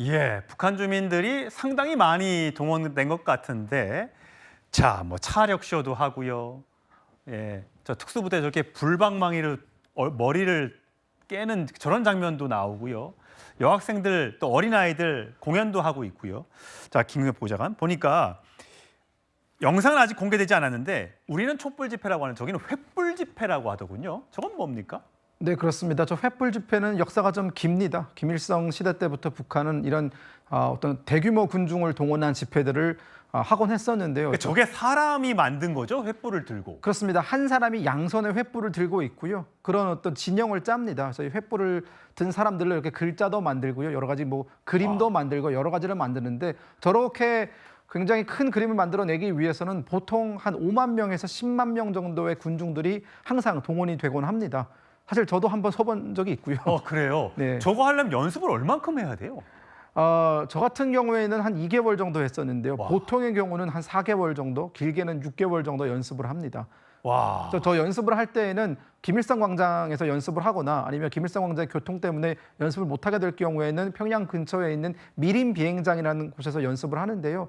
예, 북한 주민들이 상당히 많이 동원된 것 같은데, 자, 뭐 차력쇼도 하고요. 예, 저 특수부대 저렇게 불방망이로 머리를 깨는 저런 장면도 나오고요. 여학생들 또 어린아이들 공연도 하고 있고요. 자, 김용엽 보좌관 보니까 영상은 아직 공개되지 않았는데 우리는 촛불 집회라고 하는 저기는 횃불 집회라고 하더군요. 저건 뭡니까? 네, 그렇습니다. 저 횃불 집회는 역사가 좀 깁니다. 김일성 시대 때부터 북한은 이런 어떤 대규모 군중을 동원한 집회들을 하곤 했었는데요. 그러니까 저게 사람이 만든 거죠? 횃불을 들고. 그렇습니다. 한 사람이 양손에 횃불을 들고 있고요. 그런 어떤 진영을 짭니다. 그래서 이 횃불을 든 사람들로 이렇게 글자도 만들고요. 여러 가지 뭐 그림도 만들고 여러 가지를 만드는데 저렇게 굉장히 큰 그림을 만들어내기 위해서는 보통 한 5만 명에서 10만 명 정도의 군중들이 항상 동원이 되곤 합니다. 사실 저도 한번 서본 적이 있고요. 그래요? 네. 저거 하려면 연습을 얼만큼 해야 돼요? 저 같은 경우에는 한 2개월 정도 했었는데요. 와. 보통의 경우는 한 4개월 정도, 길게는 6개월 정도 연습을 합니다. 와. 저 연습을 할 때에는 김일성 광장에서 연습을 하거나 아니면 김일성 광장의 교통 때문에 연습을 못하게 될 경우에는 평양 근처에 있는 미림 비행장이라는 곳에서 연습을 하는데요.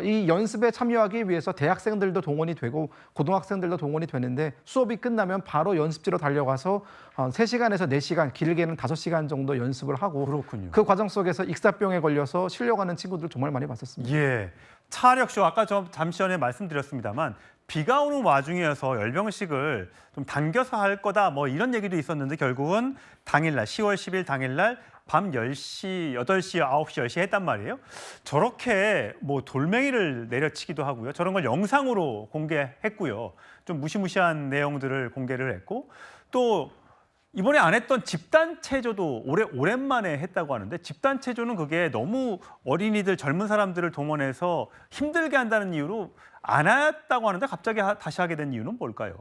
이 연습에 참여하기 위해서 대학생들도 동원이 되고 고등학생들도 동원이 되는데 수업이 끝나면 바로 연습지로 달려가서 3시간에서 4시간, 길게는 5시간 정도 연습을 하고 그렇군요. 그 과정 속에서 익사병에 걸려서 실려가는 친구들 정말 많이 봤었습니다. 예, 차력쇼 아까 저 잠시 전에 말씀드렸습니다만 비가 오는 와중이어서 열병식을 좀 당겨서 할 거다 뭐 이런 얘기도 있었는데 결국은 당일날 10월 10일 당일날 밤 10시, 8시, 9시, 10시 했단 말이에요. 저렇게 뭐 돌멩이를 내려치기도 하고요. 저런 걸 영상으로 공개했고요. 좀 무시무시한 내용들을 공개를 했고 또 이번에 안 했던 집단 체조도 오랜만에 했다고 하는데 집단 체조는 그게 너무 어린이들, 젊은 사람들을 동원해서 힘들게 한다는 이유로 안 했다고 하는데 갑자기 다시 하게 된 이유는 뭘까요?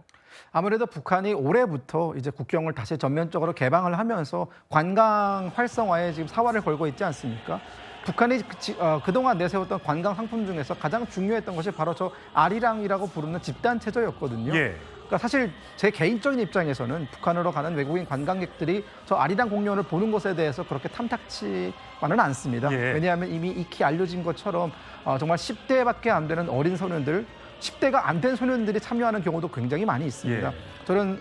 아무래도 북한이 올해부터 이제 국경을 다시 전면적으로 개방을 하면서 관광 활성화에 지금 사활을 걸고 있지 않습니까? 북한이 그동안 내세웠던 관광 상품 중에서 가장 중요했던 것이 바로 저 아리랑이라고 부르는 집단 체조였거든요. 예. 그러니까 사실 제 개인적인 입장에서는 북한으로 가는 외국인 관광객들이 저 아리랑 공연을 보는 것에 대해서 그렇게 탐탁치만은 않습니다. 예. 왜냐하면 이미 익히 알려진 것처럼 정말 10대밖에 안 되는 어린 소년들, 10대가 안 된 소년들이 참여하는 경우도 굉장히 많이 있습니다. 예. 저런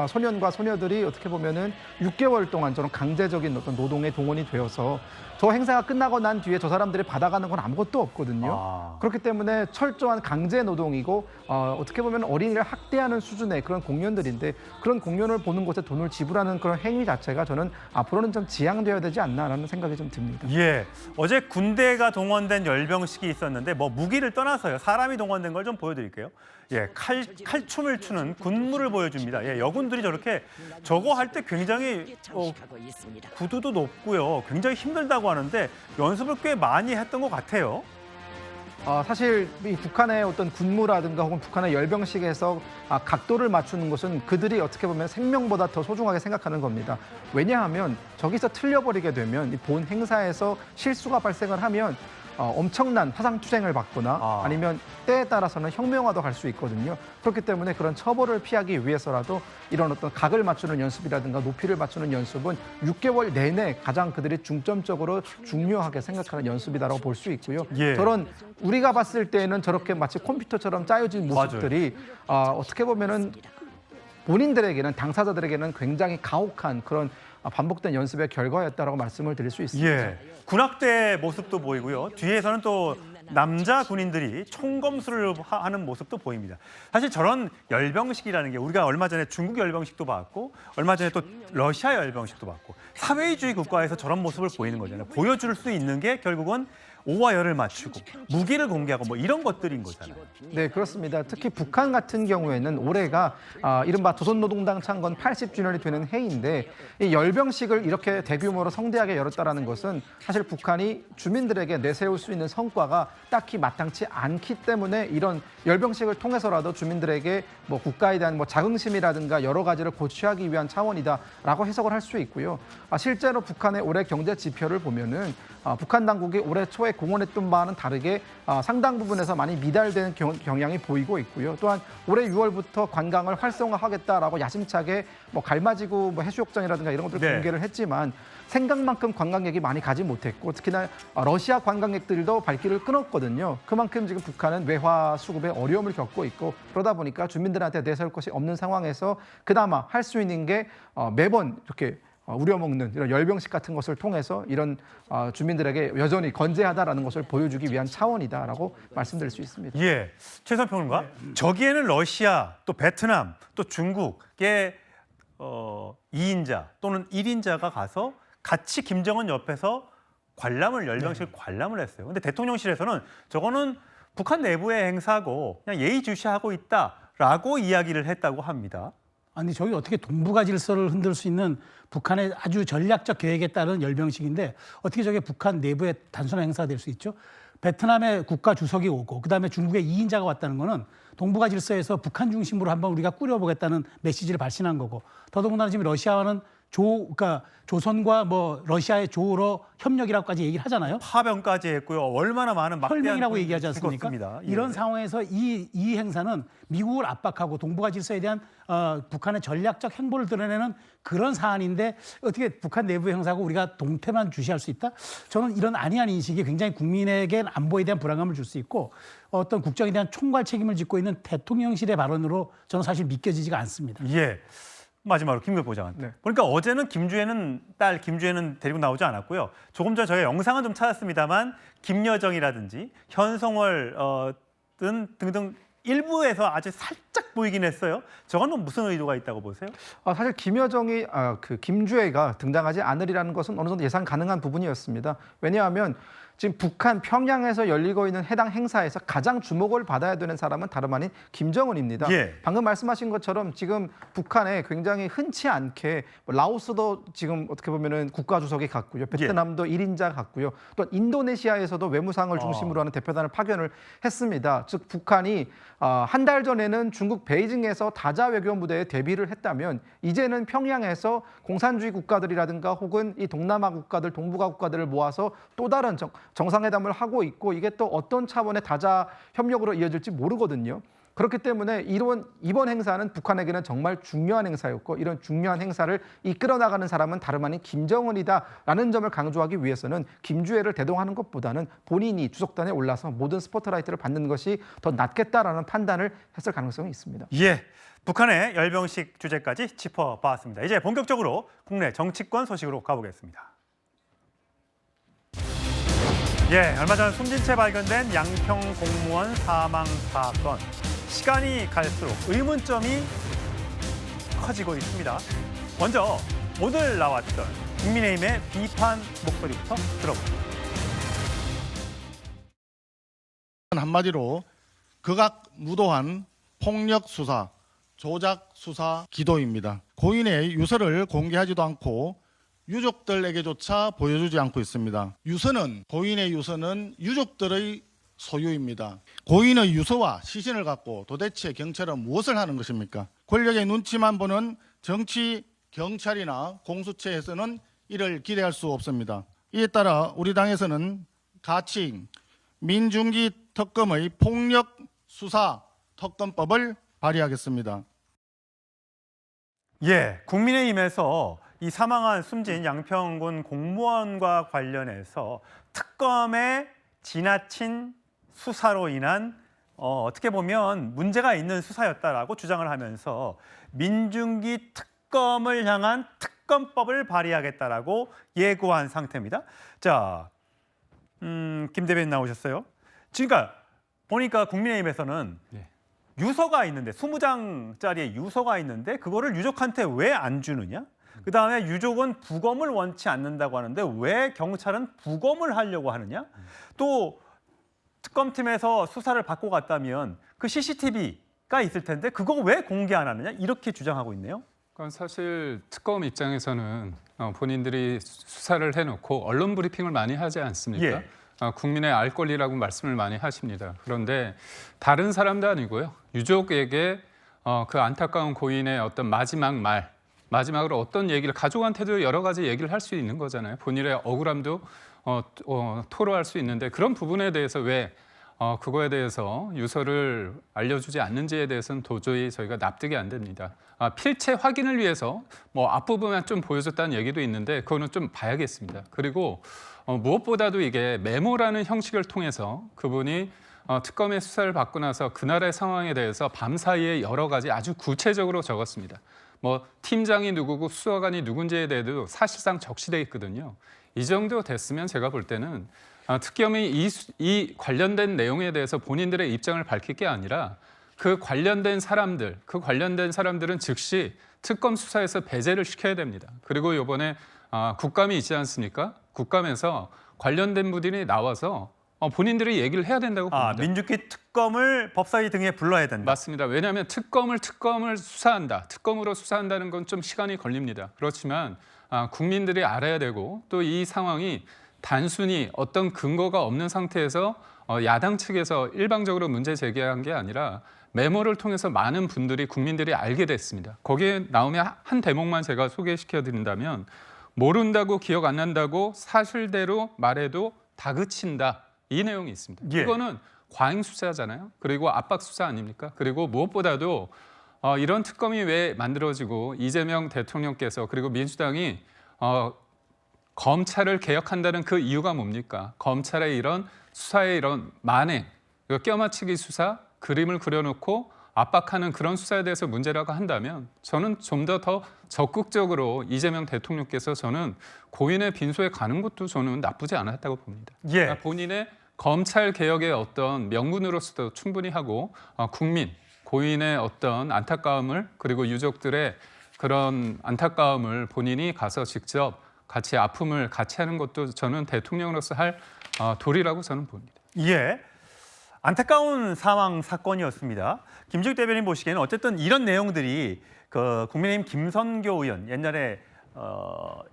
소년과 소녀들이 어떻게 보면은 6개월 동안 저런 강제적인 어떤 노동에 동원이 되어서 저 행사가 끝나고 난 뒤에 저 사람들이 받아가는 건 아무것도 없거든요. 그렇기 때문에 철저한 강제 노동이고 어떻게 보면 어린이를 학대하는 수준의 그런 공연들인데 그런 공연을 보는 곳에 돈을 지불하는 그런 행위 자체가 저는 앞으로는 좀 지양되어야 되지 않나라는 생각이 좀 듭니다. 예, 어제 군대가 동원된 열병식이 있었는데 뭐 무기를 떠나서요. 사람이 동원된 걸 좀 보여드릴게요. 예, 칼춤을 추는 군무를 보여줍니다. 예, 여군들이 저거 할 때 굉장히 구두도 높고요. 굉장히 힘들다고 하는데 연습을 꽤 많이 했던 것 같아요. 사실 이 북한의 어떤 군무라든가 혹은 북한의 열병식에서 각도를 맞추는 것은 그들이 어떻게 보면 생명보다 더 소중하게 생각하는 겁니다. 왜냐하면 저기서 틀려버리게 되면 이 본 행사에서 실수가 발생을 하면 엄청난 화상 투쟁을 받거나 아니면 때에 따라서는 혁명화도 갈 수 있거든요. 그렇기 때문에 그런 처벌을 피하기 위해서라도 이런 어떤 각을 맞추는 연습이라든가 높이를 맞추는 연습은 6개월 내내 가장 그들이 중점적으로 중요하게 생각하는 연습이다라고 볼 수 있고요. 예. 저런 우리가 봤을 때는 저렇게 마치 컴퓨터처럼 짜여진 모습들이 어떻게 보면은 본인들에게는 당사자들에게는 굉장히 가혹한 그런 반복된 연습의 결과였다라고 말씀을 드릴 수 있습니다. 예. 군악대 모습도 보이고요. 뒤에서는 또 남자 군인들이 총검수를 하는 모습도 보입니다. 사실 저런 열병식이라는 게 우리가 얼마 전에 중국 열병식도 봤고 얼마 전에 또 러시아 열병식도 봤고 사회주의 국가에서 저런 모습을 보이는 거잖아요. 보여줄 수 있는 게 결국은 오와 열을 맞추고 무기를 공개하고 뭐 이런 것들인 거잖아요. 네, 그렇습니다. 특히 북한 같은 경우에는 올해가 이른바 조선노동당 창건 80주년이 되는 해인데 이 열병식을 이렇게 대규모로 성대하게 열었다라는 것은 사실 북한이 주민들에게 내세울 수 있는 성과가 딱히 마땅치 않기 때문에 이런 열병식을 통해서라도 주민들에게 뭐 국가에 대한 뭐 자긍심이라든가 여러 가지를 고취하기 위한 차원이다라고 해석을 할 수 있고요. 실제로 북한의 올해 경제 지표를 보면은 북한 당국이 올해 초에 공언했던 바와는 다르게 상당 부분에서 많이 미달되는 경향이 보이고 있고요. 또한 올해 6월부터 관광을 활성화하겠다라고 야심차게 뭐 갈마지구 뭐 해수욕장이라든가 이런 것들을 공개를 했지만 생각만큼 관광객이 많이 가지 못했고 특히나 러시아 관광객들도 발길을 끊었거든요. 그만큼 지금 북한은 외화 수급에 어려움을 겪고 있고 그러다 보니까 주민들한테 내세울 것이 없는 상황에서 그나마 할 수 있는 게 매번 이렇게 우려먹는 이런 열병식 같은 것을 통해서 이런 주민들에게 여전히 건재하다라는 것을 보여주기 위한 차원이다라고 말씀드릴 수 있습니다. 예, 최선 평론가. 저기에는 러시아, 또 베트남, 또 중국의 2인자 또는 1인자가 가서 같이 김정은 옆에서 열병식 관람을 했어요. 근데 대통령실에서는 저거는 북한 내부의 행사고 그냥 예의주시하고 있다라고 이야기를 했다고 합니다. 아니 저기 어떻게 동북아 질서를 흔들 수 있는 북한의 아주 전략적 계획에 따른 열병식인데 어떻게 저게 북한 내부의 단순한 행사가 될 수 있죠? 베트남의 국가 주석이 오고 그다음에 중국의 2인자가 왔다는 거는 동북아 질서에서 북한 중심으로 한번 우리가 꾸려보겠다는 메시지를 발신한 거고 더더군다나 지금 러시아와는 그러니까 조선과 뭐 러시아의 조로 협력이라고까지 얘기를 하잖아요. 파병까지 했고요. 얼마나 많은 막대한 혈맹이라고 얘기하지 않습니까? 예. 이런 상황에서 이 행사는 미국을 압박하고 동북아 질서에 대한 북한의 전략적 행보를 드러내는 그런 사안인데 어떻게 북한 내부 행사고 우리가 동태만 주시할 수 있다? 저는 이런 안이한 인식이 굉장히 국민에게 안보에 대한 불안감을 줄 수 있고 어떤 국정에 대한 총괄 책임을 짓고 있는 대통령실의 발언으로 저는 사실 믿겨지지가 않습니다. 예. 마지막으로 김규 보좌관. 그러니까 어제는 딸 김주혜는 데리고 나오지 않았고요. 조금 전 저희가 영상은 좀 찾았습니다만 김여정이라든지 현성월 등등 일부에서 아주 살짝 보이긴 했어요. 저거는 무슨 의도가 있다고 보세요? 사실 김여정이 김주혜가 등장하지 않으리라는 것은 어느 정도 예상 가능한 부분이었습니다. 왜냐하면 지금 북한 평양에서 열리고 있는 해당 행사에서 가장 주목을 받아야 되는 사람은 다름 아닌 김정은입니다. 예. 방금 말씀하신 것처럼 지금 북한에 굉장히 흔치 않게 라오스도 지금 어떻게 보면은 국가 주석이 갔고요. 베트남도 1인자 갔고요. 또 인도네시아에서도 외무상을 중심으로 하는 대표단을 파견을 했습니다. 즉 북한이 한 달 전에는 중국 베이징에서 다자 외교 무대에 데뷔를 했다면 이제는 평양에서 공산주의 국가들이라든가 혹은 이 동남아 국가들, 동북아 국가들을 모아서 또 다른 정상회담을 하고 있고 이게 또 어떤 차원의 다자 협력으로 이어질지 모르거든요. 그렇기 때문에 이번 행사는 북한에게는 정말 중요한 행사였고 이런 중요한 행사를 이끌어 나가는 사람은 다름 아닌 김정은이다라는 점을 강조하기 위해서는 김주혜를 대동하는 것보다는 본인이 주석단에 올라서 모든 스포트라이트를 받는 것이 더 낫겠다라는 판단을 했을 가능성이 있습니다. 예, 북한의 열병식 주제까지 짚어봤습니다. 이제 본격적으로 국내 정치권 소식으로 가보겠습니다. 예, 얼마 전 숨진 채 발견된 양평 공무원 사망 사건. 시간이 갈수록 의문점이 커지고 있습니다. 먼저 오늘 나왔던 국민의힘의 비판 목소리부터 들어보죠. 한마디로 극악무도한 폭력 수사, 조작 수사 기도입니다. 고인의 유서를 공개하지도 않고 유족들에게조차 보여주지 않고 있습니다. 고인의 유서는 유족들의 소유입니다. 고인의 유서와 시신을 갖고 도대체 경찰은 무엇을 하는 것입니까? 권력의 눈치만 보는 정치, 경찰이나 공수처에서는 이를 기대할 수 없습니다. 이에 따라 우리 당에서는 가칭 민중기 특검의 폭력 수사 특검법을 발의하겠습니다. 예, 국민의힘에서 이 사망한 숨진 양평군 공무원과 관련해서 특검의 지나친 수사로 인한 어떻게 보면 문제가 있는 수사였다라고 주장을 하면서 민중기 특검을 향한 특검법을 발의하겠다라고 예고한 상태입니다. 자, 김 대변인 나오셨어요. 그러니까 보니까 국민의힘에서는 유서가 있는데 20장짜리 유서가 있는데 그거를 유족한테 왜 안 주느냐? 그다음에 유족은 부검을 원치 않는다고 하는데 왜 경찰은 부검을 하려고 하느냐? 또 특검팀에서 수사를 받고 갔다면 그 CCTV가 있을 텐데 그거 왜 공개 안 하느냐? 이렇게 주장하고 있네요. 그건 사실 특검 입장에서는 본인들이 수사를 해놓고 언론 브리핑을 많이 하지 않습니까? 예. 국민의 알 권리라고 말씀을 많이 하십니다. 그런데 다른 사람도 아니고요. 유족에게 그 안타까운 고인의 어떤 마지막으로 어떤 얘기를 가족한테도 여러 가지 얘기를 할 수 있는 거잖아요. 본인의 억울함도 토로할 수 있는데 그런 부분에 대해서 왜 그거에 대해서 유서를 알려주지 않는지에 대해서는 도저히 저희가 납득이 안 됩니다. 필체 확인을 위해서 뭐 앞부분만 좀 보여줬다는 얘기도 있는데 그거는 좀 봐야겠습니다. 그리고 무엇보다도 이게 메모라는 형식을 통해서 그분이 특검의 수사를 받고 나서 그날의 상황에 대해서 밤사이에 여러 가지 아주 구체적으로 적었습니다. 뭐 팀장이 누구고 수사관이 누군지에 대해도 사실상 적시돼 있거든요. 이 정도 됐으면 제가 볼 때는 특검이 이 관련된 내용에 대해서 본인들의 입장을 밝힐 게 아니라 그 관련된 사람들은 즉시 특검 수사에서 배제를 시켜야 됩니다. 그리고 이번에 국감이 있지 않습니까? 국감에서 관련된 분들이 나와서 본인들이 얘기를 해야 된다고 봅니다. 민주기 특검을 법사위 등에 불러야 된다. 맞습니다. 왜냐하면 특검을 수사한다. 특검으로 수사한다는 건 좀 시간이 걸립니다. 그렇지만 국민들이 알아야 되고 또 이 상황이 단순히 어떤 근거가 없는 상태에서 야당 측에서 일방적으로 문제 제기한 게 아니라 메모를 통해서 많은 분들이 국민들이 알게 됐습니다. 거기에 나오면 한 대목만 제가 소개시켜 드린다면 모른다고 기억 안 난다고 사실대로 말해도 다그친다. 이 내용이 있습니다. 예. 이거는 과잉 수사잖아요. 그리고 압박 수사 아닙니까? 그리고 무엇보다도 이런 특검이 왜 만들어지고 이재명 대통령께서 그리고 민주당이 검찰을 개혁한다는 그 이유가 뭡니까? 검찰의 이런 수사의 이런 만행, 껴맞추기 수사, 그림을 그려놓고 압박하는 그런 수사에 대해서 문제라고 한다면 저는 좀 더 적극적으로 이재명 대통령께서 저는 고인의 빈소에 가는 것도 저는 나쁘지 않았다고 봅니다. 예. 그러니까 본인의 검찰 개혁의 어떤 명분으로서도 충분히 하고 고인의 어떤 안타까움을 그리고 유족들의 그런 안타까움을 본인이 가서 직접 같이 아픔을 같이 하는 것도 저는 대통령으로서 할 도리라고 저는 봅니다. 예. 안타까운 사망 사건이었습니다. 김지욱 대변인 보시기에는 어쨌든 이런 내용들이 그 국민의힘 김선교 의원 옛날에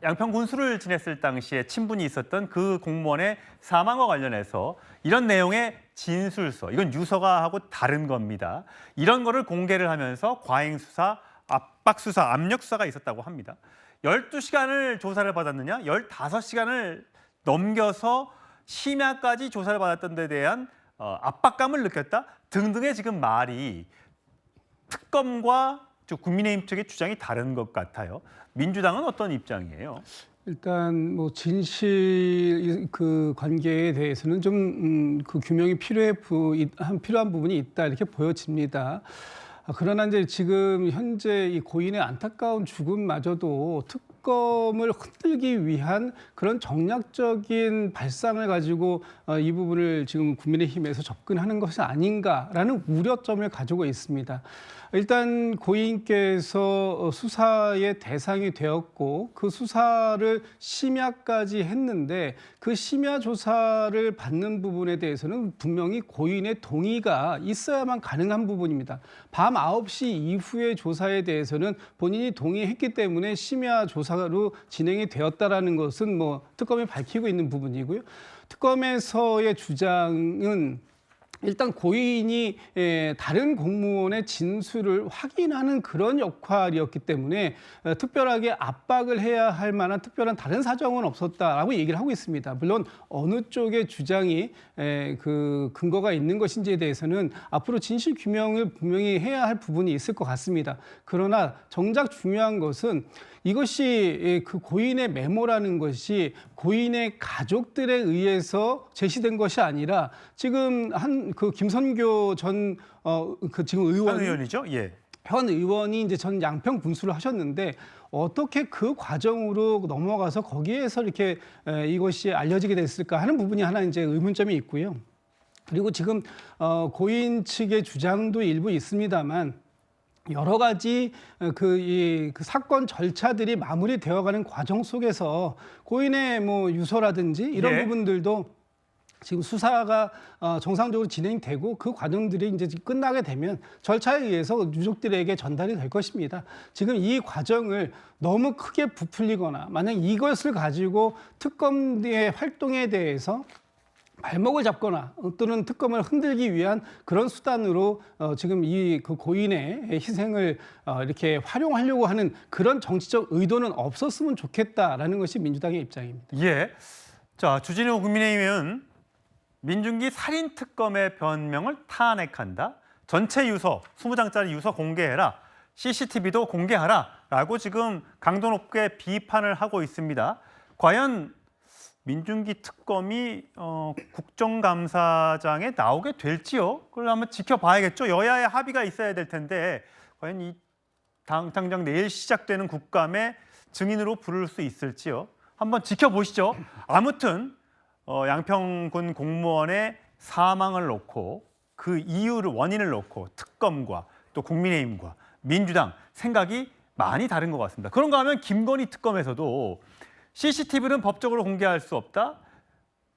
양평 군수를 지냈을 당시에 친분이 있었던 그 공무원의 사망과 관련해서 이런 내용의 진술서, 이건 유서가 하고 다른 겁니다. 이런 거를 공개를 하면서 과잉 수사, 압박 수사, 압력 수사가 있었다고 합니다. 12시간을 조사를 받았느냐? 15시간을 넘겨서 심야까지 조사를 받았던 데 대한 압박감을 느꼈다 등등의 지금 말이 특검과 국민의힘 측의 주장이 다른 것 같아요. 민주당은 어떤 입장이에요? 일단 뭐 진실 그 관계에 대해서는 좀 그 규명이 필요한 부분이 있다 이렇게 보여집니다. 그러나 이제 지금 현재 이 고인의 안타까운 죽음마저도 특검을 흔들기 위한 그런 정략적인 발상을 가지고 이 부분을 지금 국민의힘에서 접근하는 것이 아닌가라는 우려점을 가지고 있습니다. 일단 고인께서 수사의 대상이 되었고 그 수사를 심야까지 했는데 그 심야 조사를 받는 부분에 대해서는 분명히 고인의 동의가 있어야만 가능한 부분입니다. 밤 9시 이후의 조사에 대해서는 본인이 동의했기 때문에 심야 조사로 진행이 되었다라는 것은 뭐 특검이 밝히고 있는 부분이고요. 특검에서의 주장은 일단 고인이 다른 공무원의 진술을 확인하는 그런 역할이었기 때문에 특별하게 압박을 해야 할 만한 특별한 다른 사정은 없었다라고 얘기를 하고 있습니다. 물론 어느 쪽의 주장이 그 근거가 있는 것인지에 대해서는 앞으로 진실 규명을 분명히 해야 할 부분이 있을 것 같습니다. 그러나 정작 중요한 것은 이것이 그 고인의 메모라는 것이 고인의 가족들에 의해서 제시된 것이 아니라 지금 그 김선교 전 그 지금 현 의원이죠? 예. 현 의원이 이제 전 양평 군수를 하셨는데 어떻게 그 과정으로 넘어가서 거기에서 이렇게 이것이 알려지게 됐을까 하는 부분이 하나 이제 의문점이 있고요. 그리고 지금 고인 측의 주장도 일부 있습니다만 여러 가지 그 사건 절차들이 마무리되어가는 과정 속에서 고인의 뭐 유서라든지 이런 예. 부분들도 지금 수사가 정상적으로 진행되고 그 과정들이 이제 끝나게 되면 절차에 의해서 유족들에게 전달이 될 것입니다. 지금 이 과정을 너무 크게 부풀리거나 만약 이것을 가지고 특검의 활동에 대해서 발목을 잡거나 또는 특검을 흔들기 위한 그런 수단으로 지금 그 고인의 희생을 이렇게 활용하려고 하는 그런 정치적 의도는 없었으면 좋겠다라는 것이 민주당의 입장입니다. 예. 자, 주진우 국민의힘은 민중기 살인특검의 변명을 탄핵한다. 전체 유서, 20장짜리 유서 공개해라. CCTV도 공개하라. 라고 지금 강도 높게 비판을 하고 있습니다. 과연 민중기 특검이 국정감사장에 나오게 될지요? 그걸 한번 지켜봐야겠죠. 여야의 합의가 있어야 될 텐데 과연 이 당장 내일 시작되는 국감에 증인으로 부를 수 있을지요? 한번 지켜보시죠. 아무튼 양평군 공무원의 사망을 놓고 그 이유를 원인을 놓고 특검과 또 국민의힘과 민주당 생각이 많이 다른 것 같습니다. 그런가 하면 김건희 특검에서도 CCTV는 법적으로 공개할 수 없다.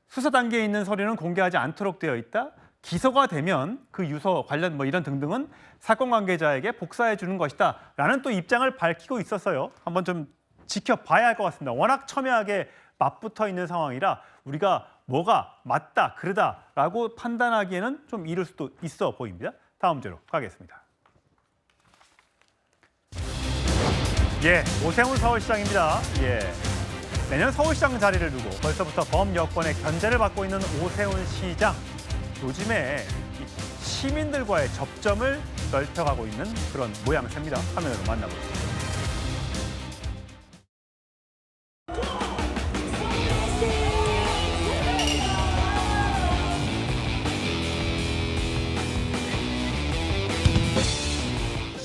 수사 단계에 있는 서류는 공개하지 않도록 되어 있다. 기소가 되면 그 유서 관련 뭐 이런 등등은 사건 관계자에게 복사해 주는 것이다. 라는 또 입장을 밝히고 있었어요. 한번 좀 지켜봐야 할 것 같습니다. 워낙 첨예하게 맞붙어 있는 상황이라 우리가 뭐가 맞다, 그러다라고 판단하기에는 좀 이를 수도 있어 보입니다. 다음 주로 가겠습니다. 예, 오세훈 서울시장입니다. 예. 내년 서울시장 자리를 두고 벌써부터 범여권의 견제를 받고 있는 오세훈 시장. 요즘에 시민들과의 접점을 넓혀가고 있는 그런 모양새입니다. 화면으로 만나보겠습니다.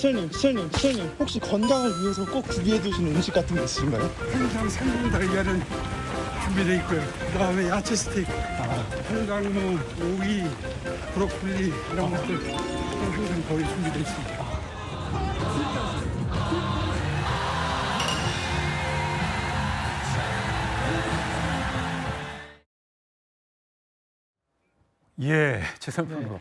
시장님 혹시 건강을 위해서 꼭 준비해 두시는 음식 같은 게 있으신가요? 항상 생강 달걀은 준비되어 있고요. 그다음에 야채 스테이크, 홍당무, 오이, 브로콜리 이런 것들 항상 거의 준비되어 있습니다. 예, 최선평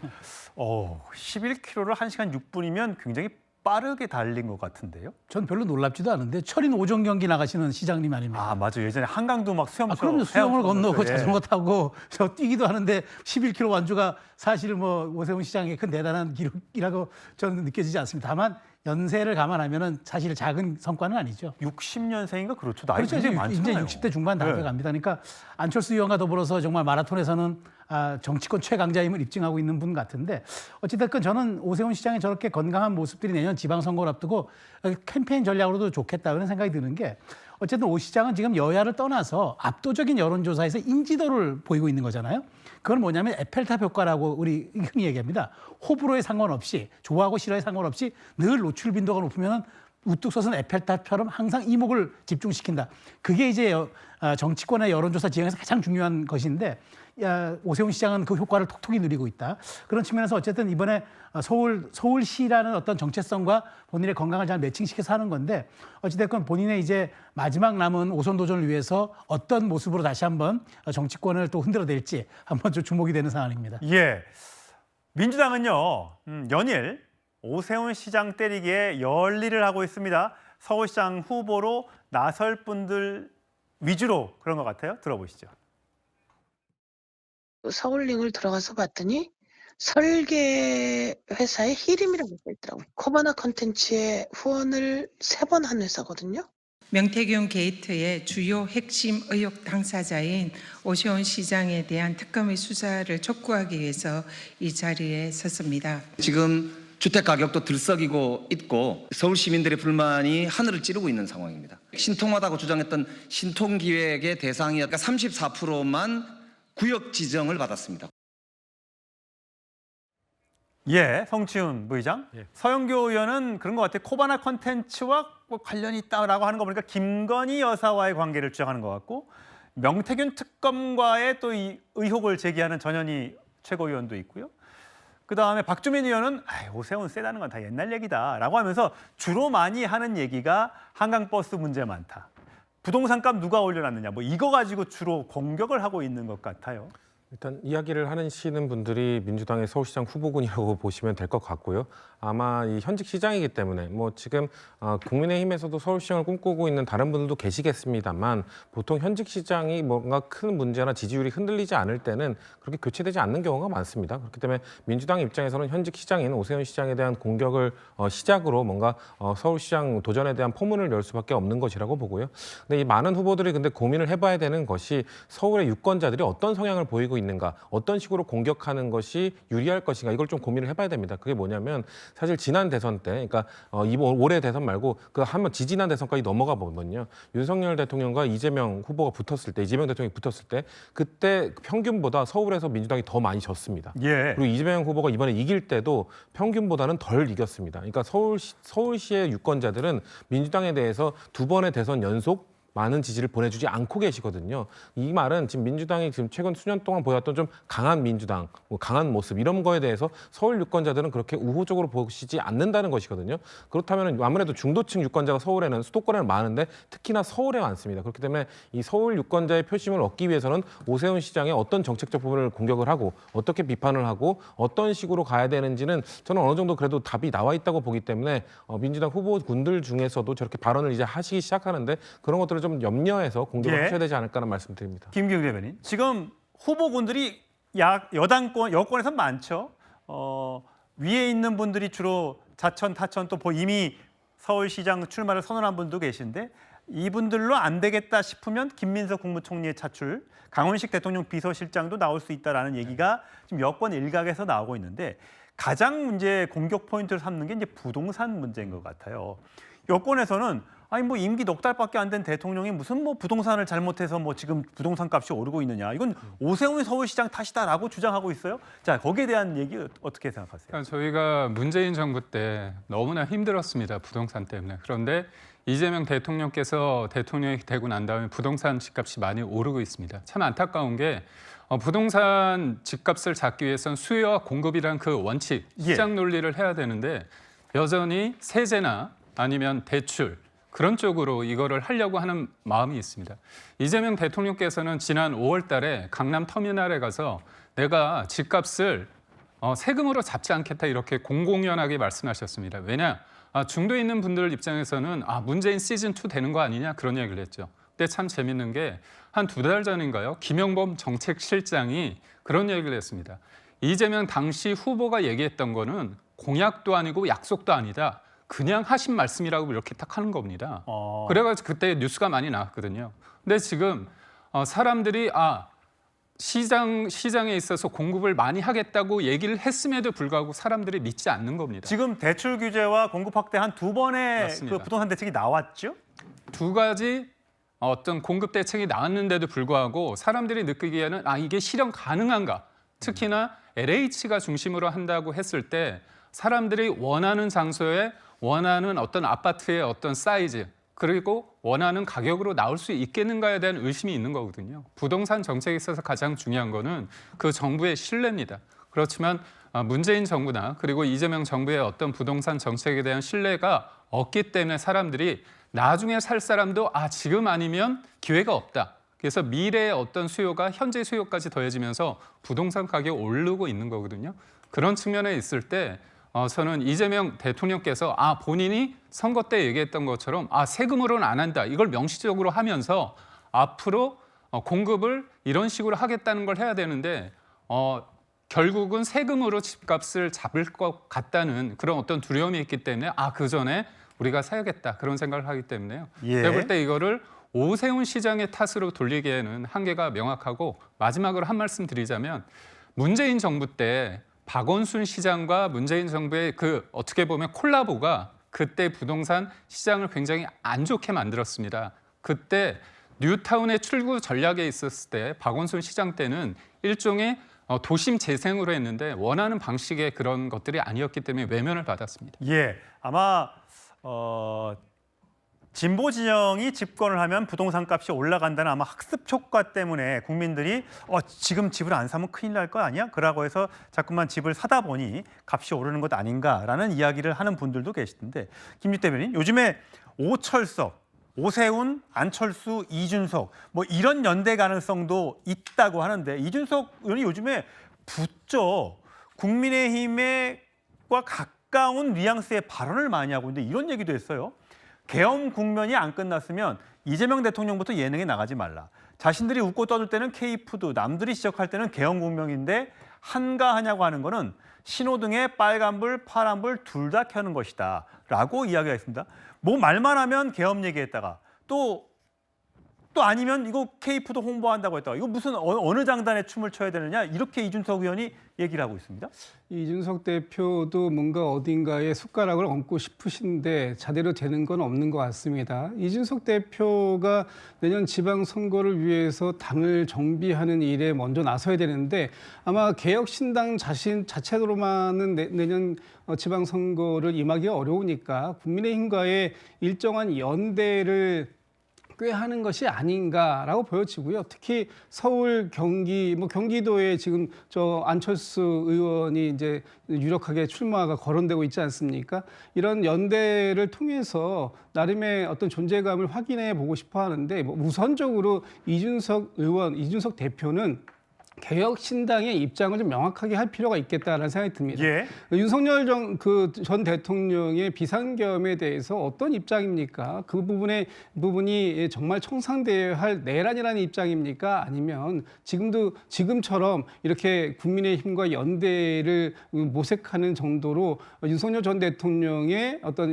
11km를 1시간 6분이면 굉장히 빠르게 달린 것 같은데요? 전 별로 놀랍지도 않은데 철인 오전 경기 나가시는 시장님 아닙니까? 아, 맞아요. 예전에 한강도 막 수영처럼. 그럼요. 수영을 건너고 예. 자전거 타고 저 뛰기도 하는데 11km 완주가 사실 뭐 오세훈 시장의 큰 대단한 기록이라고 저는 느껴지지 않습니다. 다만 연세를 감안하면은 사실 작은 성과는 아니죠. 60년생인가 그렇죠. 나이 그렇죠. 굉장히 이제 많잖아요. 60대 중반 나아갑니다. 그러니까 안철수 의원과 더불어서 정말 마라톤에서는 정치권 최강자임을 입증하고 있는 분 같은데 어찌됐건 저는 오세훈 시장의 저렇게 건강한 모습들이 내년 지방선거를 앞두고 캠페인 전략으로도 좋겠다는 생각이 드는 게 어쨌든 오 시장은 지금 여야를 떠나서 압도적인 여론조사에서 인지도를 보이고 있는 거잖아요. 그건 뭐냐면 에펠탑 효과라고 우리 흔히 얘기합니다. 호불호에 상관없이 좋아하고 싫어에 상관없이 늘 노출 빈도가 높으면 우뚝 솟은 에펠탑처럼 항상 이목을 집중시킨다. 그게 이제 정치권의 여론조사 지형에서 가장 중요한 것인데 오세훈 시장은 그 효과를 톡톡히 누리고 있다. 그런 측면에서 어쨌든 이번에 서울시라는 어떤 정체성과 본인의 건강을 잘 매칭시켜서 하는 건데 어찌됐건 본인의 이제 마지막 남은 오선 도전을 위해서 어떤 모습으로 다시 한번 정치권을 또 흔들어댈지 한번 좀 주목이 되는 상황입니다. 예, 민주당은요 연일 오세훈 시장 때리기에 열일을 하고 있습니다. 서울시장 후보로 나설 분들 위주로 그런 것 같아요. 들어보시죠. 서울링을 들어가서 봤더니 설계 회사의 히림이라고 있더라고요. 코바나 컨텐츠에 후원을 3번 한 회사거든요. 명태균 게이트의 주요 핵심 의혹 당사자인 오세훈 시장에 대한 특검의 수사를 촉구하기 위해서 이 자리에 섰습니다. 지금 주택 가격도 들썩이고 있고 서울 시민들의 불만이 하늘을 찌르고 있는 상황입니다. 신통하다고 주장했던 신통기획의 대상이었다 34%만 구역 지정을 받았습니다. 예, 성치훈 부의장. 서영교 의원은 그런 것 같아요. 코바나 컨텐츠와 뭐 관련이 있다라고 하는 거 보니까 김건희 여사와의 관계를 주장하는 것 같고 명태균 특검과의 또 이 의혹을 제기하는 전현희 최고위원도 있고요. 그다음에 박주민 의원은 오세훈 세다는 건 다 옛날 얘기다라고 하면서 주로 많이 하는 얘기가 한강버스 문제 많다. 부동산값 누가 올려놨느냐 뭐 이거 가지고 주로 공격을 하고 있는 것 같아요. 일단 이야기를 하시는 분들이 민주당의 서울시장 후보군이라고 보시면 될 것 같고요. 아마 이 현직 시장이기 때문에 뭐 지금 국민의힘에서도 서울시장을 꿈꾸고 있는 다른 분들도 계시겠습니다만 보통 현직 시장이 뭔가 큰 문제나 지지율이 흔들리지 않을 때는 그렇게 교체되지 않는 경우가 많습니다. 그렇기 때문에 민주당 입장에서는 현직 시장인 오세훈 시장에 대한 공격을 시작으로 뭔가 서울시장 도전에 대한 포문을 열 수밖에 없는 것이라고 보고요. 근데 이 많은 후보들이 근데 고민을 해봐야 되는 것이 서울의 유권자들이 어떤 성향을 보이고 있는가, 어떤 식으로 공격하는 것이 유리할 것인가 이걸 좀 고민을 해봐야 됩니다. 그게 뭐냐면 사실 지난 대선 때, 그러니까 이번 올해 대선 말고 그 한번 지지난 대선까지 넘어가 보면요, 윤석열 대통령과 이재명 후보가 붙었을 때, 이재명 대통령이 붙었을 때 그때 평균보다 서울에서 민주당이 더 많이 졌습니다. 예. 그리고 이재명 후보가 이번에 이길 때도 평균보다는 덜 이겼습니다. 그러니까 서울시의 유권자들은 민주당에 대해서 2번의 대선 연속 많은 지지를 보내주지 않고 계시거든요. 이 말은 지금 민주당이 지금 최근 수년 동안 보였던 좀 강한 민주당, 뭐 강한 모습 이런 거에 대해서 서울 유권자들은 그렇게 우호적으로 보시지 않는다는 것이거든요. 그렇다면 아무래도 중도층 유권자가 서울에는 수도권에는 많은데 특히나 서울에 많습니다. 그렇기 때문에 이 서울 유권자의 표심을 얻기 위해서는 오세훈 시장의 어떤 정책적 부분을 공격을 하고 어떻게 비판을 하고 어떤 식으로 가야 되는지는 저는 어느 정도 그래도 답이 나와 있다고 보기 때문에 민주당 후보군들 중에서도 저렇게 발언을 이제 하시기 시작하는데 그런 것들을 좀 염려해서 공격을 하셔야 되지 않을까라는 말씀드립니다. 김경일 대변인, 지금 후보군들이 여권에서 많죠. 위에 있는 분들이 주로 자천, 타천 또 이미 서울시장 출마를 선언한 분도 계신데 이분들로 안 되겠다 싶으면 김민석 국무총리의 차출, 강훈식 대통령 비서실장도 나올 수 있다라는 얘기가 지금 여권 일각에서 나오고 있는데 가장 문제 공격 포인트를 삼는 게 이제 부동산 문제인 것 같아요. 여권에서는 아니 뭐 임기 넉 달밖에 안 된 대통령이 무슨 뭐 부동산을 잘못해서 뭐 지금 부동산 값이 오르고 있느냐. 이건 오세훈 서울시장 탓이다라고 주장하고 있어요. 자, 거기에 대한 얘기 어떻게 생각하세요? 저희가 문재인 정부 때 너무나 힘들었습니다. 부동산 때문에. 그런데 이재명 대통령께서 대통령이 되고 난 다음에 부동산 집값이 많이 오르고 있습니다. 참 안타까운 게 부동산 집값을 잡기 위해서는 수요와 공급이란 그 원칙, 시장 논리를 해야 되는데 여전히 세제나 아니면 대출 그런 쪽으로 이거를 하려고 하는 마음이 있습니다. 이재명 대통령께서는 지난 5월 달에 강남 터미널에 가서 내가 집값을 세금으로 잡지 않겠다 이렇게 공공연하게 말씀하셨습니다. 왜냐? 중도에 있는 분들 입장에서는 문재인 시즌2 되는 거 아니냐 그런 얘기를 했죠. 근데 참 재밌는 게 한 2달 전인가요? 김영범 정책실장이 그런 얘기를 했습니다. 이재명 당시 후보가 얘기했던 거는 공약도 아니고 약속도 아니다. 그냥 하신 말씀이라고 이렇게 딱 하는 겁니다. 그래가지고 그때 뉴스가 많이 나왔거든요. 근데 지금 사람들이 시장에 있어서 공급을 많이 하겠다고 얘기를 했음에도 불구하고 사람들이 믿지 않는 겁니다. 지금 대출 규제와 공급 확대 한 2번의 그 부동산 대책이 나왔죠? 2가지 어떤 공급 대책이 나왔는데도 불구하고 사람들이 느끼기에는 이게 실현 가능한가? 특히나 LH가 중심으로 한다고 했을 때 사람들이 원하는 장소에 원하는 어떤 아파트의 어떤 사이즈 그리고 원하는 가격으로 나올 수 있겠는가에 대한 의심이 있는 거거든요. 부동산 정책에 있어서 가장 중요한 거는 그 정부의 신뢰입니다. 그렇지만 문재인 정부나 그리고 이재명 정부의 어떤 부동산 정책에 대한 신뢰가 없기 때문에 사람들이 나중에 살 사람도 지금 아니면 기회가 없다. 그래서 미래의 어떤 수요가 현재 수요까지 더해지면서 부동산 가격이 오르고 있는 거거든요. 그런 측면에 있을 때 저는 이재명 대통령께서 본인이 선거 때 얘기했던 것처럼 세금으로는 안 한다. 이걸 명시적으로 하면서 앞으로 공급을 이런 식으로 하겠다는 걸 해야 되는데 결국은 세금으로 집값을 잡을 것 같다는 그런 어떤 두려움이 있기 때문에 그 전에 우리가 사야겠다 그런 생각을 하기 때문에요. 예. 제가 볼 때 이거를 오세훈 시장의 탓으로 돌리기에는 한계가 명확하고 마지막으로 한 말씀 드리자면 문재인 정부 때 박원순 시장과 문재인 정부의 그 어떻게 보면 콜라보가 그때 부동산 시장을 굉장히 안 좋게 만들었습니다. 그때 뉴타운의 출구 전략에 있었을 때 박원순 시장 때는 일종의 도심 재생으로 했는데 원하는 방식의 그런 것들이 아니었기 때문에 외면을 받았습니다. 예, 아마 진보 진영이 집권을 하면 부동산 값이 올라간다는 아마 학습 효과 때문에 국민들이 지금 집을 안 사면 큰일 날 거 아니야? 그러고 해서 자꾸만 집을 사다 보니 값이 오르는 것 아닌가라는 이야기를 하는 분들도 계시던데 김유 대변인, 요즘에 오철석, 오세훈, 안철수, 이준석 뭐 이런 연대 가능성도 있다고 하는데 이준석 의원이 요즘에 붙죠. 국민의힘과 가까운 뉘앙스의 발언을 많이 하고 있는데 이런 얘기도 했어요. 계엄 국면이 안 끝났으면 이재명 대통령부터 예능에 나가지 말라. 자신들이 웃고 떠들 때는 K푸드, 남들이 지적할 때는 계엄 국면인데 한가하냐고 하는 거는 신호등에 빨간불, 파란불 둘 다 켜는 것이다 라고 이야기가 있습니다. 뭐 말만 하면 계엄 얘기했다가 또 아니면 이거 K푸드 홍보한다고 했다가 이거 무슨 어느 장단에 춤을 춰야 되느냐 이렇게 이준석 의원이 얘기를 하고 있습니다. 이준석 대표도 뭔가 어딘가에 숟가락을 얹고 싶으신데 제대로 되는 건 없는 것 같습니다. 이준석 대표가 내년 지방선거를 위해서 당을 정비하는 일에 먼저 나서야 되는데 아마 개혁신당 자체로만은 내년 지방선거를 임하기가 어려우니까 국민의힘과의 일정한 연대를 꾀하는 것이 아닌가라고 보여지고요. 특히 서울, 경기, 경기도에 지금 안철수 의원이 이제 유력하게 출마가 거론되고 있지 않습니까? 이런 연대를 통해서 나름의 어떤 존재감을 확인해 보고 싶어 하는데 우선적으로 이준석 의원, 이준석 대표는 개혁신당의 입장을 좀 명확하게 할 필요가 있겠다라는 생각이 듭니다. 예. 윤석열 전 대통령의 비상계엄에 대해서 어떤 입장입니까? 그 부분이 정말 청산되어야 할 내란이라는 입장입니까? 아니면 지금처럼 이렇게 국민의힘과 연대를 모색하는 정도로 윤석열 전 대통령의 어떤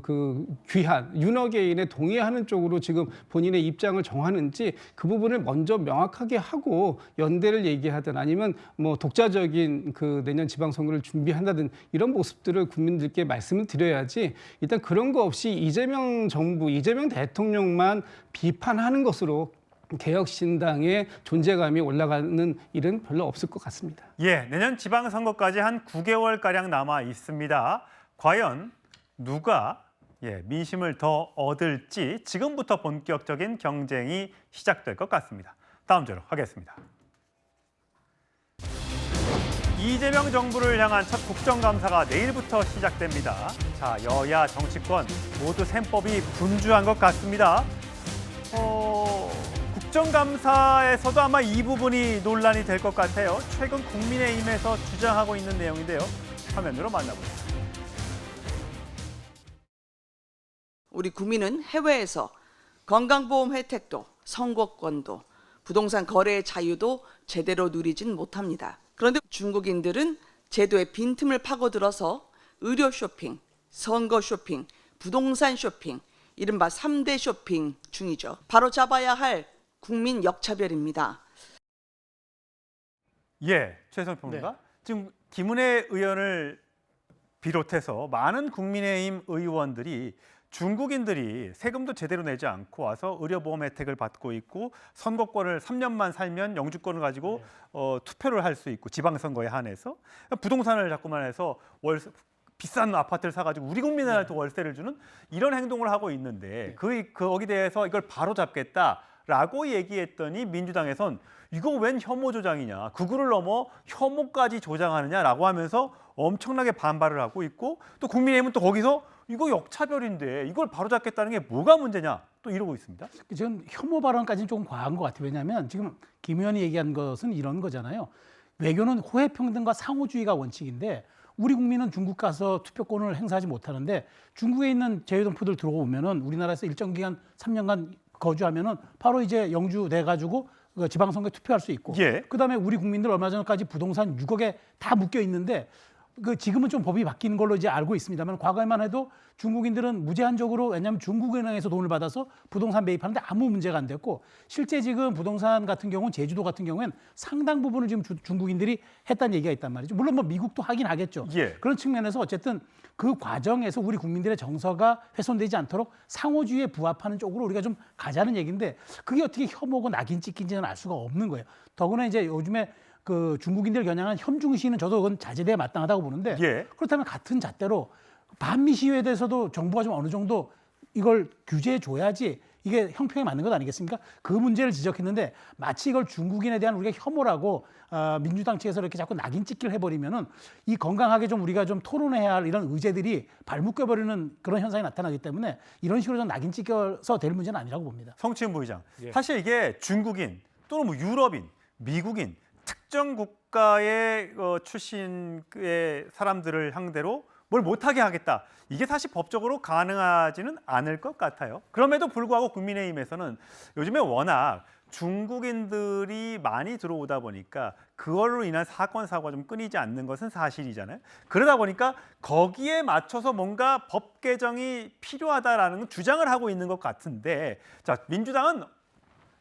그 귀한 윤어게인에 동의하는 쪽으로 지금 본인의 입장을 정하는지 그 부분을 먼저 명확하게 하고 연대를 얘기하든 아니면 독자적인 그 내년 지방선거를 준비한다든 이런 모습들을 국민들께 말씀을 드려야지 일단 그런 거 없이 이재명 정부, 이재명 대통령만 비판하는 것으로 개혁신당의 존재감이 올라가는 일은 별로 없을 것 같습니다. 예, 내년 지방선거까지 한 9개월가량 남아 있습니다. 과연 누가 민심을 더 얻을지 지금부터 본격적인 경쟁이 시작될 것 같습니다. 다음 주로 하겠습니다. 이재명 정부를 향한 첫 국정감사가 내일부터 시작됩니다. 자, 여야 정치권 모두 셈법이 분주한 것 같습니다. 국정감사에서도 아마 이 부분이 논란이 될 것 같아요. 최근 국민의힘에서 주장하고 있는 내용인데요. 화면으로 만나보겠습니다. 우리 국민은 해외에서 건강보험 혜택도, 선거권도, 부동산 거래의 자유도 제대로 누리진 못합니다. 그런데 중국인들은 제도의 빈틈을 파고들어서 의료 쇼핑, 선거 쇼핑, 부동산 쇼핑, 이른바 3대 쇼핑 중이죠. 바로 잡아야 할 국민 역차별입니다. 예, 최선 평론가. 지금 김은혜 의원을 비롯해서 많은 국민의힘 의원들이 중국인들이 세금도 제대로 내지 않고 와서 의료보험 혜택을 받고 있고 선거권을 3년만 살면 영주권을 가지고 투표를 할 수 있고 지방선거에 한해서 부동산을 자꾸만 해서 비싼 아파트를 사가지고 우리 국민들한테 월세를 주는 이런 행동을 하고 있는데 거기에 대해서 이걸 바로 잡겠다라고 얘기했더니 민주당에선 이거 웬 혐오 조장이냐, 극우를 넘어 혐오까지 조장하느냐라고 하면서 엄청나게 반발을 하고 있고 또 국민의힘은 또 거기서 이거 역차별인데 이걸 바로잡겠다는 게 뭐가 문제냐 또 이러고 있습니다. 지금 혐오 발언까지는 조금 과한 것 같아요. 왜냐하면 지금 김 의원이 얘기한 것은 이런 거잖아요. 외교는 호혜평등과 상호주의가 원칙인데 우리 국민은 중국 가서 투표권을 행사하지 못하는데 중국에 있는 재외동포들 들어오면은 우리나라에서 일정 기간 3년간 거주하면은 바로 이제 영주 내 가지고 그 지방선거에 투표할 수 있고 예. 그다음에 우리 국민들 얼마 전까지 부동산 6억에 다 묶여 있는데 그 지금은 좀 법이 바뀐 걸로 이제 알고 있습니다만 과거에만 해도 중국인들은 무제한적으로 왜냐하면 중국은행에서 돈을 받아서 부동산 매입하는데 아무 문제가 안 됐고 실제 지금 부동산 같은 경우는 제주도 같은 경우엔 상당 부분을 지금 중국인들이 했다는 얘기가 있단 말이죠. 물론 뭐 미국도 하긴 하겠죠. 예. 그런 측면에서 어쨌든 그 과정에서 우리 국민들의 정서가 훼손되지 않도록 상호주의에 부합하는 쪽으로 우리가 좀 가자는 얘기인데 그게 어떻게 혐오고 낙인 찍힌지는 알 수가 없는 거예요. 더구나 이제 요즘에 그 중국인들 겨냥한 혐중시는 저도 그건 자제돼야 마땅하다고 보는데 예. 그렇다면 같은 잣대로 반미 시위에 대해서도 정부가 좀 어느 정도 이걸 규제해 줘야지 이게 형평에 맞는 것 아니겠습니까? 그 문제를 지적했는데 마치 이걸 중국인에 대한 우리가 혐오라고 민주당 측에서 이렇게 자꾸 낙인 찍기를 해버리면은 이 건강하게 좀 우리가 좀 토론해야 할 이런 의제들이 발묶여버리는 그런 현상이 나타나기 때문에 이런 식으로 좀 낙인 찍혀서 될 문제는 아니라고 봅니다. 성치훈 부의장, 예. 사실 이게 중국인 또는 뭐 유럽인, 미국인 특정 국가의 출신의 사람들을 상대로 뭘 못하게 하겠다. 이게 사실 법적으로 가능하지는 않을 것 같아요. 그럼에도 불구하고 국민의힘에서는 요즘에 워낙 중국인들이 많이 들어오다 보니까 그걸로 인한 사건, 사고가 좀 끊이지 않는 것은 사실이잖아요. 그러다 보니까 거기에 맞춰서 뭔가 법 개정이 필요하다라는 주장을 하고 있는 것 같은데 자, 민주당은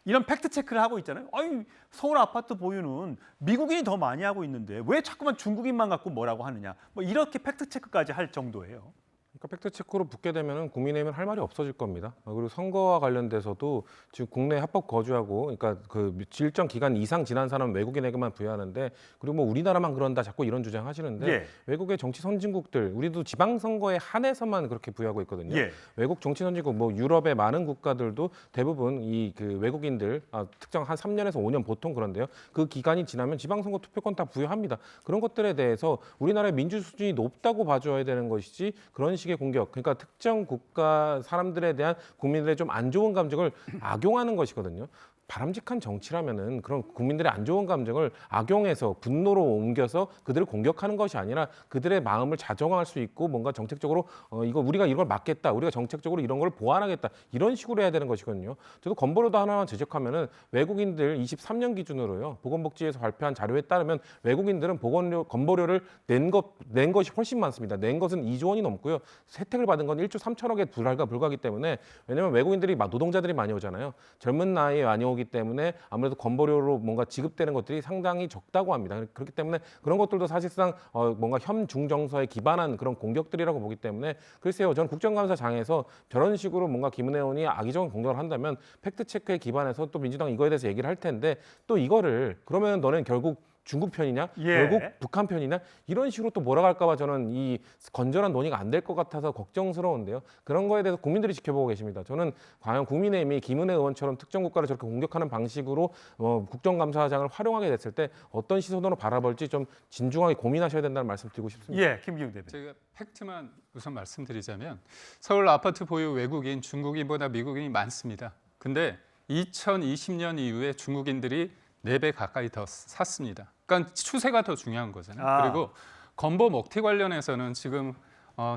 이런 팩트 체크를 하고 있잖아요. 아니, 서울 아파트 보유는 미국인이 더 많이 하고 있는데 왜 자꾸만 중국인만 갖고 뭐라고 하느냐. 뭐 이렇게 팩트 체크까지 할 정도예요. 그러니까 팩트 체크로 붙게 되면은 국민의힘은 할 말이 없어질 겁니다. 그리고 선거와 관련돼서도 지금 국내에 합법 거주하고, 그러니까 그 일정 기간 이상 지난 사람 외국인에게만 부여하는데, 그리고 뭐 우리나라만 그런다 자꾸 이런 주장하시는데 예. 외국의 정치 선진국들, 우리도 지방 선거에 한해서만 그렇게 부여하고 있거든요. 예. 외국 정치 선진국, 뭐 유럽의 많은 국가들도 대부분 이 그 외국인들 특정 한 3년에서 5년 보통 그런데요. 그 기간이 지나면 지방 선거 투표권 다 부여합니다. 그런 것들에 대해서 우리나라의 민주 수준이 높다고 봐줘야 되는 것이지 그런 식의 공격, 그러니까 특정 국가 사람들에 대한 국민들의 좀 안 좋은 감정을 악용하는 것이거든요. 바람직한 정치라면은 그런 국민들의 안 좋은 감정을 악용해서 분노로 옮겨서 그들을 공격하는 것이 아니라 그들의 마음을 자정할 수 있고 뭔가 정책적으로 이거 우리가 이걸 막겠다, 우리가 정책적으로 이런 걸 보완하겠다 이런 식으로 해야 되는 것이거든요. 저도 건보료도 하나만 지적하면은 외국인들 23년 기준으로요 보건복지에서 발표한 자료에 따르면 외국인들은 건보료를 낸 것이 훨씬 많습니다. 낸 것은 2조 원이 넘고요. 혜택을 받은 건 1조 3천억에 불과하기 때문에 왜냐하면 외국인들이 노동자들이 많이 오잖아요. 젊은 나이에 많이 오기 때문에 아무래도 건보료로 뭔가 지급되는 것들이 상당히 적다고 합니다. 그렇기 때문에 그런 것들도 사실상 뭔가 혐중 정서에 기반한 그런 공격들이라고 보기 때문에 글쎄요, 저는 국정감사장에서 저런 식으로 뭔가 김은혜 의원이 악의적인 공격을 한다면 팩트 체크에 기반해서 또 민주당이 이거에 대해서 얘기를 할 텐데 또 이거를 그러면 너는 결국 중국 편이냐, 예. 결국 북한 편이냐 이런 식으로 또 몰아갈까 봐 저는 이 건전한 논의가 안 될 것 같아서 걱정스러운데요. 그런 거에 대해서 국민들이 지켜보고 계십니다. 저는 과연 국민의힘이 김은혜 의원처럼 특정 국가를 저렇게 공격하는 방식으로 국정감사장을 활용하게 됐을 때 어떤 시선으로 바라볼지 좀 진중하게 고민하셔야 된다는 말씀 드리고 싶습니다. 예, 김기웅 대표. 제가 팩트만 우선 말씀드리자면 서울 아파트 보유 외국인, 중국인보다 미국인이 많습니다. 근데 2020년 이후에 중국인들이 4배 가까이 더 샀습니다. 그러니까 추세가 더 중요한 거잖아요. 그리고 건보 먹튀 관련해서는 지금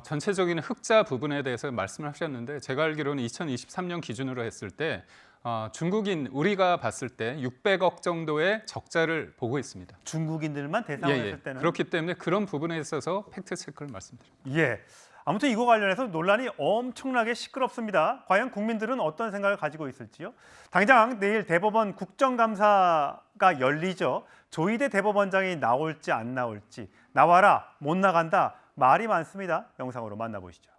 전체적인 흑자 부분에 대해서 말씀을 하셨는데 제가 알기로는 2023년 기준으로 했을 때 중국인 우리가 봤을 때 600억 정도의 적자를 보고 있습니다. 중국인들만 대상으로 했을 때는 그렇기 때문에 그런 부분에 있어서 팩트 체크를 말씀드립니다. 예. 아무튼 이거 관련해서 논란이 엄청나게 시끄럽습니다. 과연 국민들은 어떤 생각을 가지고 있을지요? 당장 내일 대법원 국정감사가 열리죠. 조희대 대법원장이 나올지 안 나올지, 나와라, 못 나간다, 말이 많습니다. 영상으로 만나보시죠.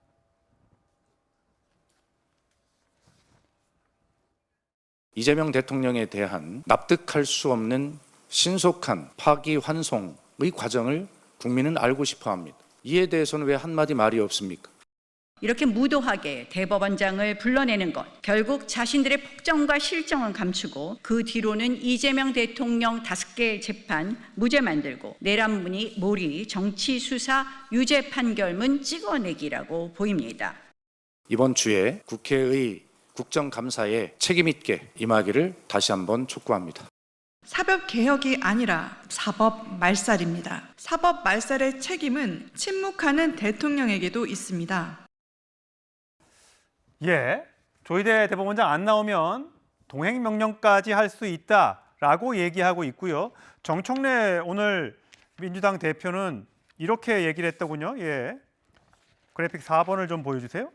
이재명 대통령에 대한 납득할 수 없는 신속한 파기환송의 과정을 국민은 알고 싶어 합니다. 이에 대해서는 왜 한마디 말이 없습니까? 이렇게 무도하게 대법원장을 불러내는 것, 결국 자신들의 폭정과 실정은 감추고 그 뒤로는 이재명 대통령 5개 재판 무죄 만들고 내란문이 몰이 정치 수사 유죄 판결문 찍어내기라고 보입니다. 이번 주에 국회의 국정감사에 책임 있게 임하기를 다시 한번 촉구합니다. 사법개혁이 아니라 사법 말살입니다. 사법 말살의 책임은 침묵하는 대통령에게도 있습니다. 예, 조희대 대법원장 안 나오면 동행명령까지 할 수 있다. 라고 얘기하고 있고요. 정청래 오늘 민주당 대표는 이렇게 얘기를 했더군요. 예. 그래픽 4번을 좀 보여주세요.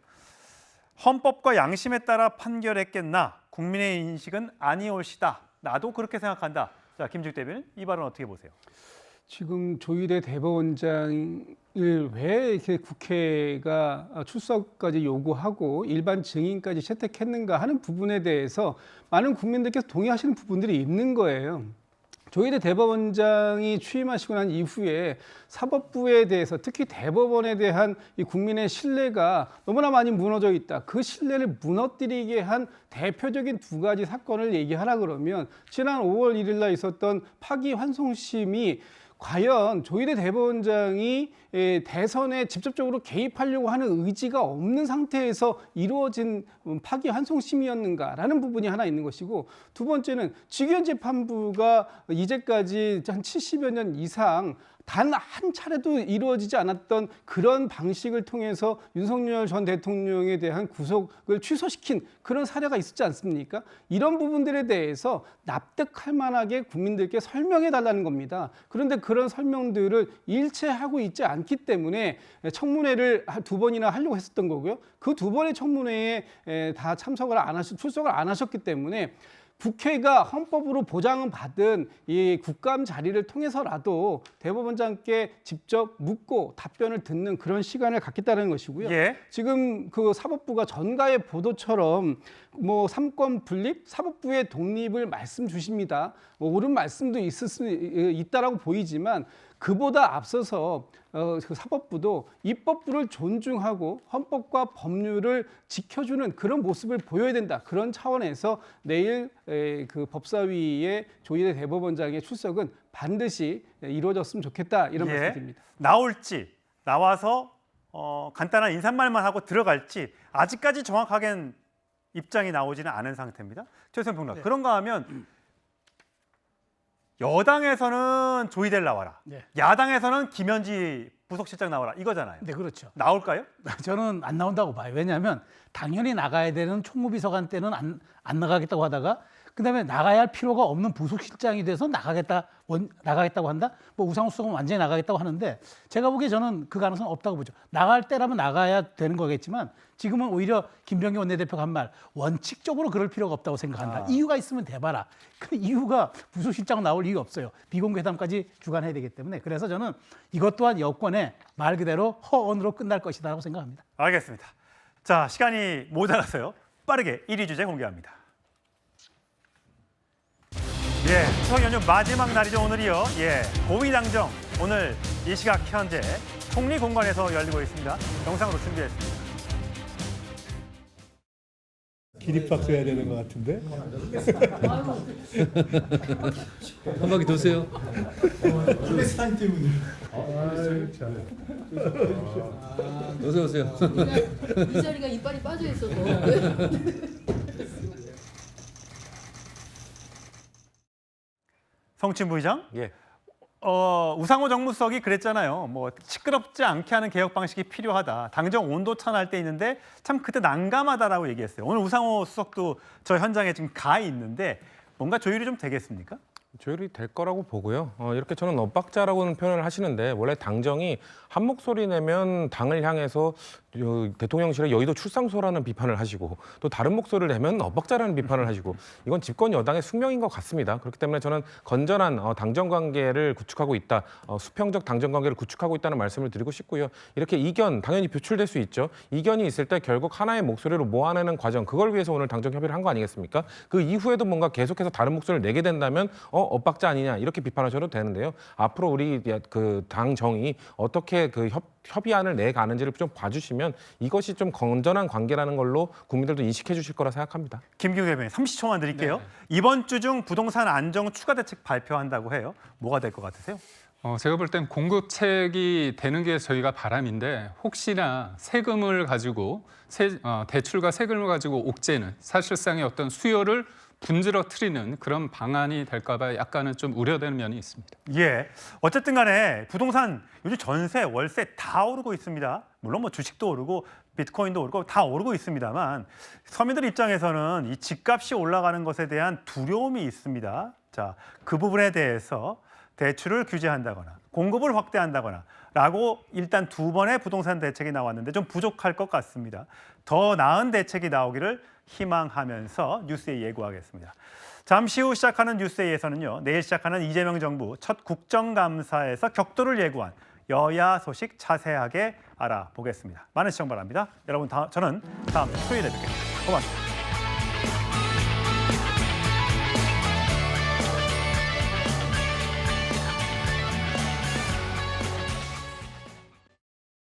헌법과 양심에 따라 판결했겠나 국민의 인식은 아니올시다. 나도 그렇게 생각한다. 자, 김주익 대변인 이 발언 어떻게 보세요? 지금 조희대 대법원장을 왜 이렇게 국회가 출석까지 요구하고 일반 증인까지 채택했는가 하는 부분에 대해서 많은 국민들께서 동의하시는 부분들이 있는 거예요. 조희대 대법원장이 취임하시고 난 이후에 사법부에 대해서 특히 대법원에 대한 이 국민의 신뢰가 너무나 많이 무너져 있다. 그 신뢰를 무너뜨리게 한 대표적인 두 가지 사건을 얘기하라 그러면 지난 5월 1일 날 있었던 파기환송심이 과연 조희대 대법원장이 대선에 직접적으로 개입하려고 하는 의지가 없는 상태에서 이루어진 파기환송심이었는가라는 부분이 하나 있는 것이고, 두 번째는 직위원 재판부가 이제까지 한 70여 년 이상 단 한 차례도 이루어지지 않았던 그런 방식을 통해서 윤석열 전 대통령에 대한 구속을 취소시킨 그런 사례가 있었지 않습니까? 이런 부분들에 대해서 납득할 만하게 국민들께 설명해 달라는 겁니다. 그런데 그런 설명들을 일체하고 있지 않기 때문에 청문회를 두 번이나 하려고 했었던 거고요. 그 두 번의 청문회에 다 출석을 안 하셨기 때문에 국회가 헌법으로 보장은 받은 이 국감 자리를 통해서라도 대법원장께 직접 묻고 답변을 듣는 그런 시간을 갖겠다는 것이고요. 예. 지금 그 사법부가 전가의 보도처럼 뭐 삼권 분립, 사법부의 독립을 말씀 주십니다. 뭐 옳은 말씀도 있다라고 보이지만 그보다 앞서서 그 사법부도 입법부를 존중하고 헌법과 법률을 지켜주는 그런 모습을 보여야 된다. 그런 차원에서 내일 그 법사위의 조희대 대법원장의 출석은 반드시 이루어졌으면 좋겠다. 이런 말씀드립니다. 나올지 나와서 간단한 인사말만 하고 들어갈지 아직까지 정확하게 입장이 나오지는 않은 상태입니다. 최수영 평론가. 네. 그런가 하면 여당에서는 조희대를 나와라. 네. 야당에서는 김현지 부속실장 나와라. 이거잖아요. 네, 그렇죠. 나올까요? 저는 안 나온다고 봐요. 왜냐하면 당연히 나가야 되는 총무비서관 때는 안 나가겠다고 하다가 그다음에 나가야 할 필요가 없는 부속실장이 돼서 나가겠다고 한다. 뭐 우상호 수석은 완전히 나가겠다고 하는데 제가 보기에 저는 그 가능성은 없다고 보죠. 나갈 때라면 나가야 되는 거겠지만 지금은 오히려 김병기 원내대표가 한 말 원칙적으로 그럴 필요가 없다고 생각한다. 이유가 있으면 대봐라. 그 이유가 부속실장 나올 이유가 없어요. 비공개담까지 주관해야 되기 때문에. 그래서 저는 이것 또한 여권의 말 그대로 허언으로 끝날 것이다라고 생각합니다. 알겠습니다. 자, 시간이 모자라서요. 빠르게 1위 주제 공개합니다. 예, 추석 연휴 마지막 날이죠, 오늘이요. 예, 고위당정 오늘 이 시각 현재 총리공관에서 열리고 있습니다. 영상으로 준비했습니다. 기립박수 해야 되는 것 같은데? 한 바퀴 도세요. 사인 때문에. 어서 오세요. 이 자리가 이빨이 빠져 있어서. 성춘 부의장? 예. 우상호 정무수석이 그랬잖아요. 뭐 시끄럽지 않게 하는 개혁 방식이 필요하다. 당정 온도 차날 때 있는데 참 그때 난감하다라고 얘기했어요. 오늘 우상호 수석도 저 현장에 지금 가 있는데 뭔가 조율이 좀 되겠습니까? 조율이 될 거라고 보고요. 이렇게 저는 엇박자라고는 표현을 하시는데 원래 당정이 한 목소리 내면 당을 향해서 대통령실에 여의도 출상소라는 비판을 하시고 또 다른 목소리를 내면 엇박자라는 비판을 하시고 이건 집권 여당의 숙명인 것 같습니다. 그렇기 때문에 저는 건전한 당정 관계를 구축하고 있다. 수평적 당정 관계를 구축하고 있다는 말씀을 드리고 싶고요. 이렇게 이견 당연히 표출될 수 있죠. 이견이 있을 때 결국 하나의 목소리로 모아내는 과정 그걸 위해서 오늘 당정 협의를 한 거 아니겠습니까? 그 이후에도 뭔가 계속해서 다른 목소리를 내게 된다면 엇박자 아니냐 이렇게 비판하셔도 되는데요. 앞으로 우리 그 당정이 어떻게 그 협의안을 내가는지를 좀 봐주시면 이것이 좀 건전한 관계라는 걸로 국민들도 인식해 주실 거라 생각합니다. 김기우 대변인 30초만 드릴게요. 네. 이번 주 중 부동산 안정 추가 대책 발표한다고 해요. 뭐가 될 것 같으세요? 제가 볼 땐 공급책이 되는 게 저희가 바람인데 혹시나 세금을 가지고 대출과 세금을 가지고 옥죄는 사실상의 어떤 수요를 분질러트리는 그런 방안이 될까 봐 약간은 좀 우려되는 면이 있습니다. 예, 어쨌든 간에 부동산 요즘 전세, 월세 다 오르고 있습니다. 물론 뭐 주식도 오르고 비트코인도 오르고 다 오르고 있습니다만 서민들 입장에서는 이 집값이 올라가는 것에 대한 두려움이 있습니다. 자, 그 부분에 대해서 대출을 규제한다거나 공급을 확대한다거나 라고 일단 2번의 부동산 대책이 나왔는데 좀 부족할 것 같습니다. 더 나은 대책이 나오기를 희망하면서 뉴스에 예고하겠습니다. 잠시 후 시작하는 뉴스에서는요. 내일 시작하는 이재명 정부 첫 국정감사에서 격돌을 예고한 여야 소식 자세하게 알아보겠습니다. 많은 시청 바랍니다. 여러분, 저는 다음 주 토요일에 뵙겠습니다. 고맙습니다.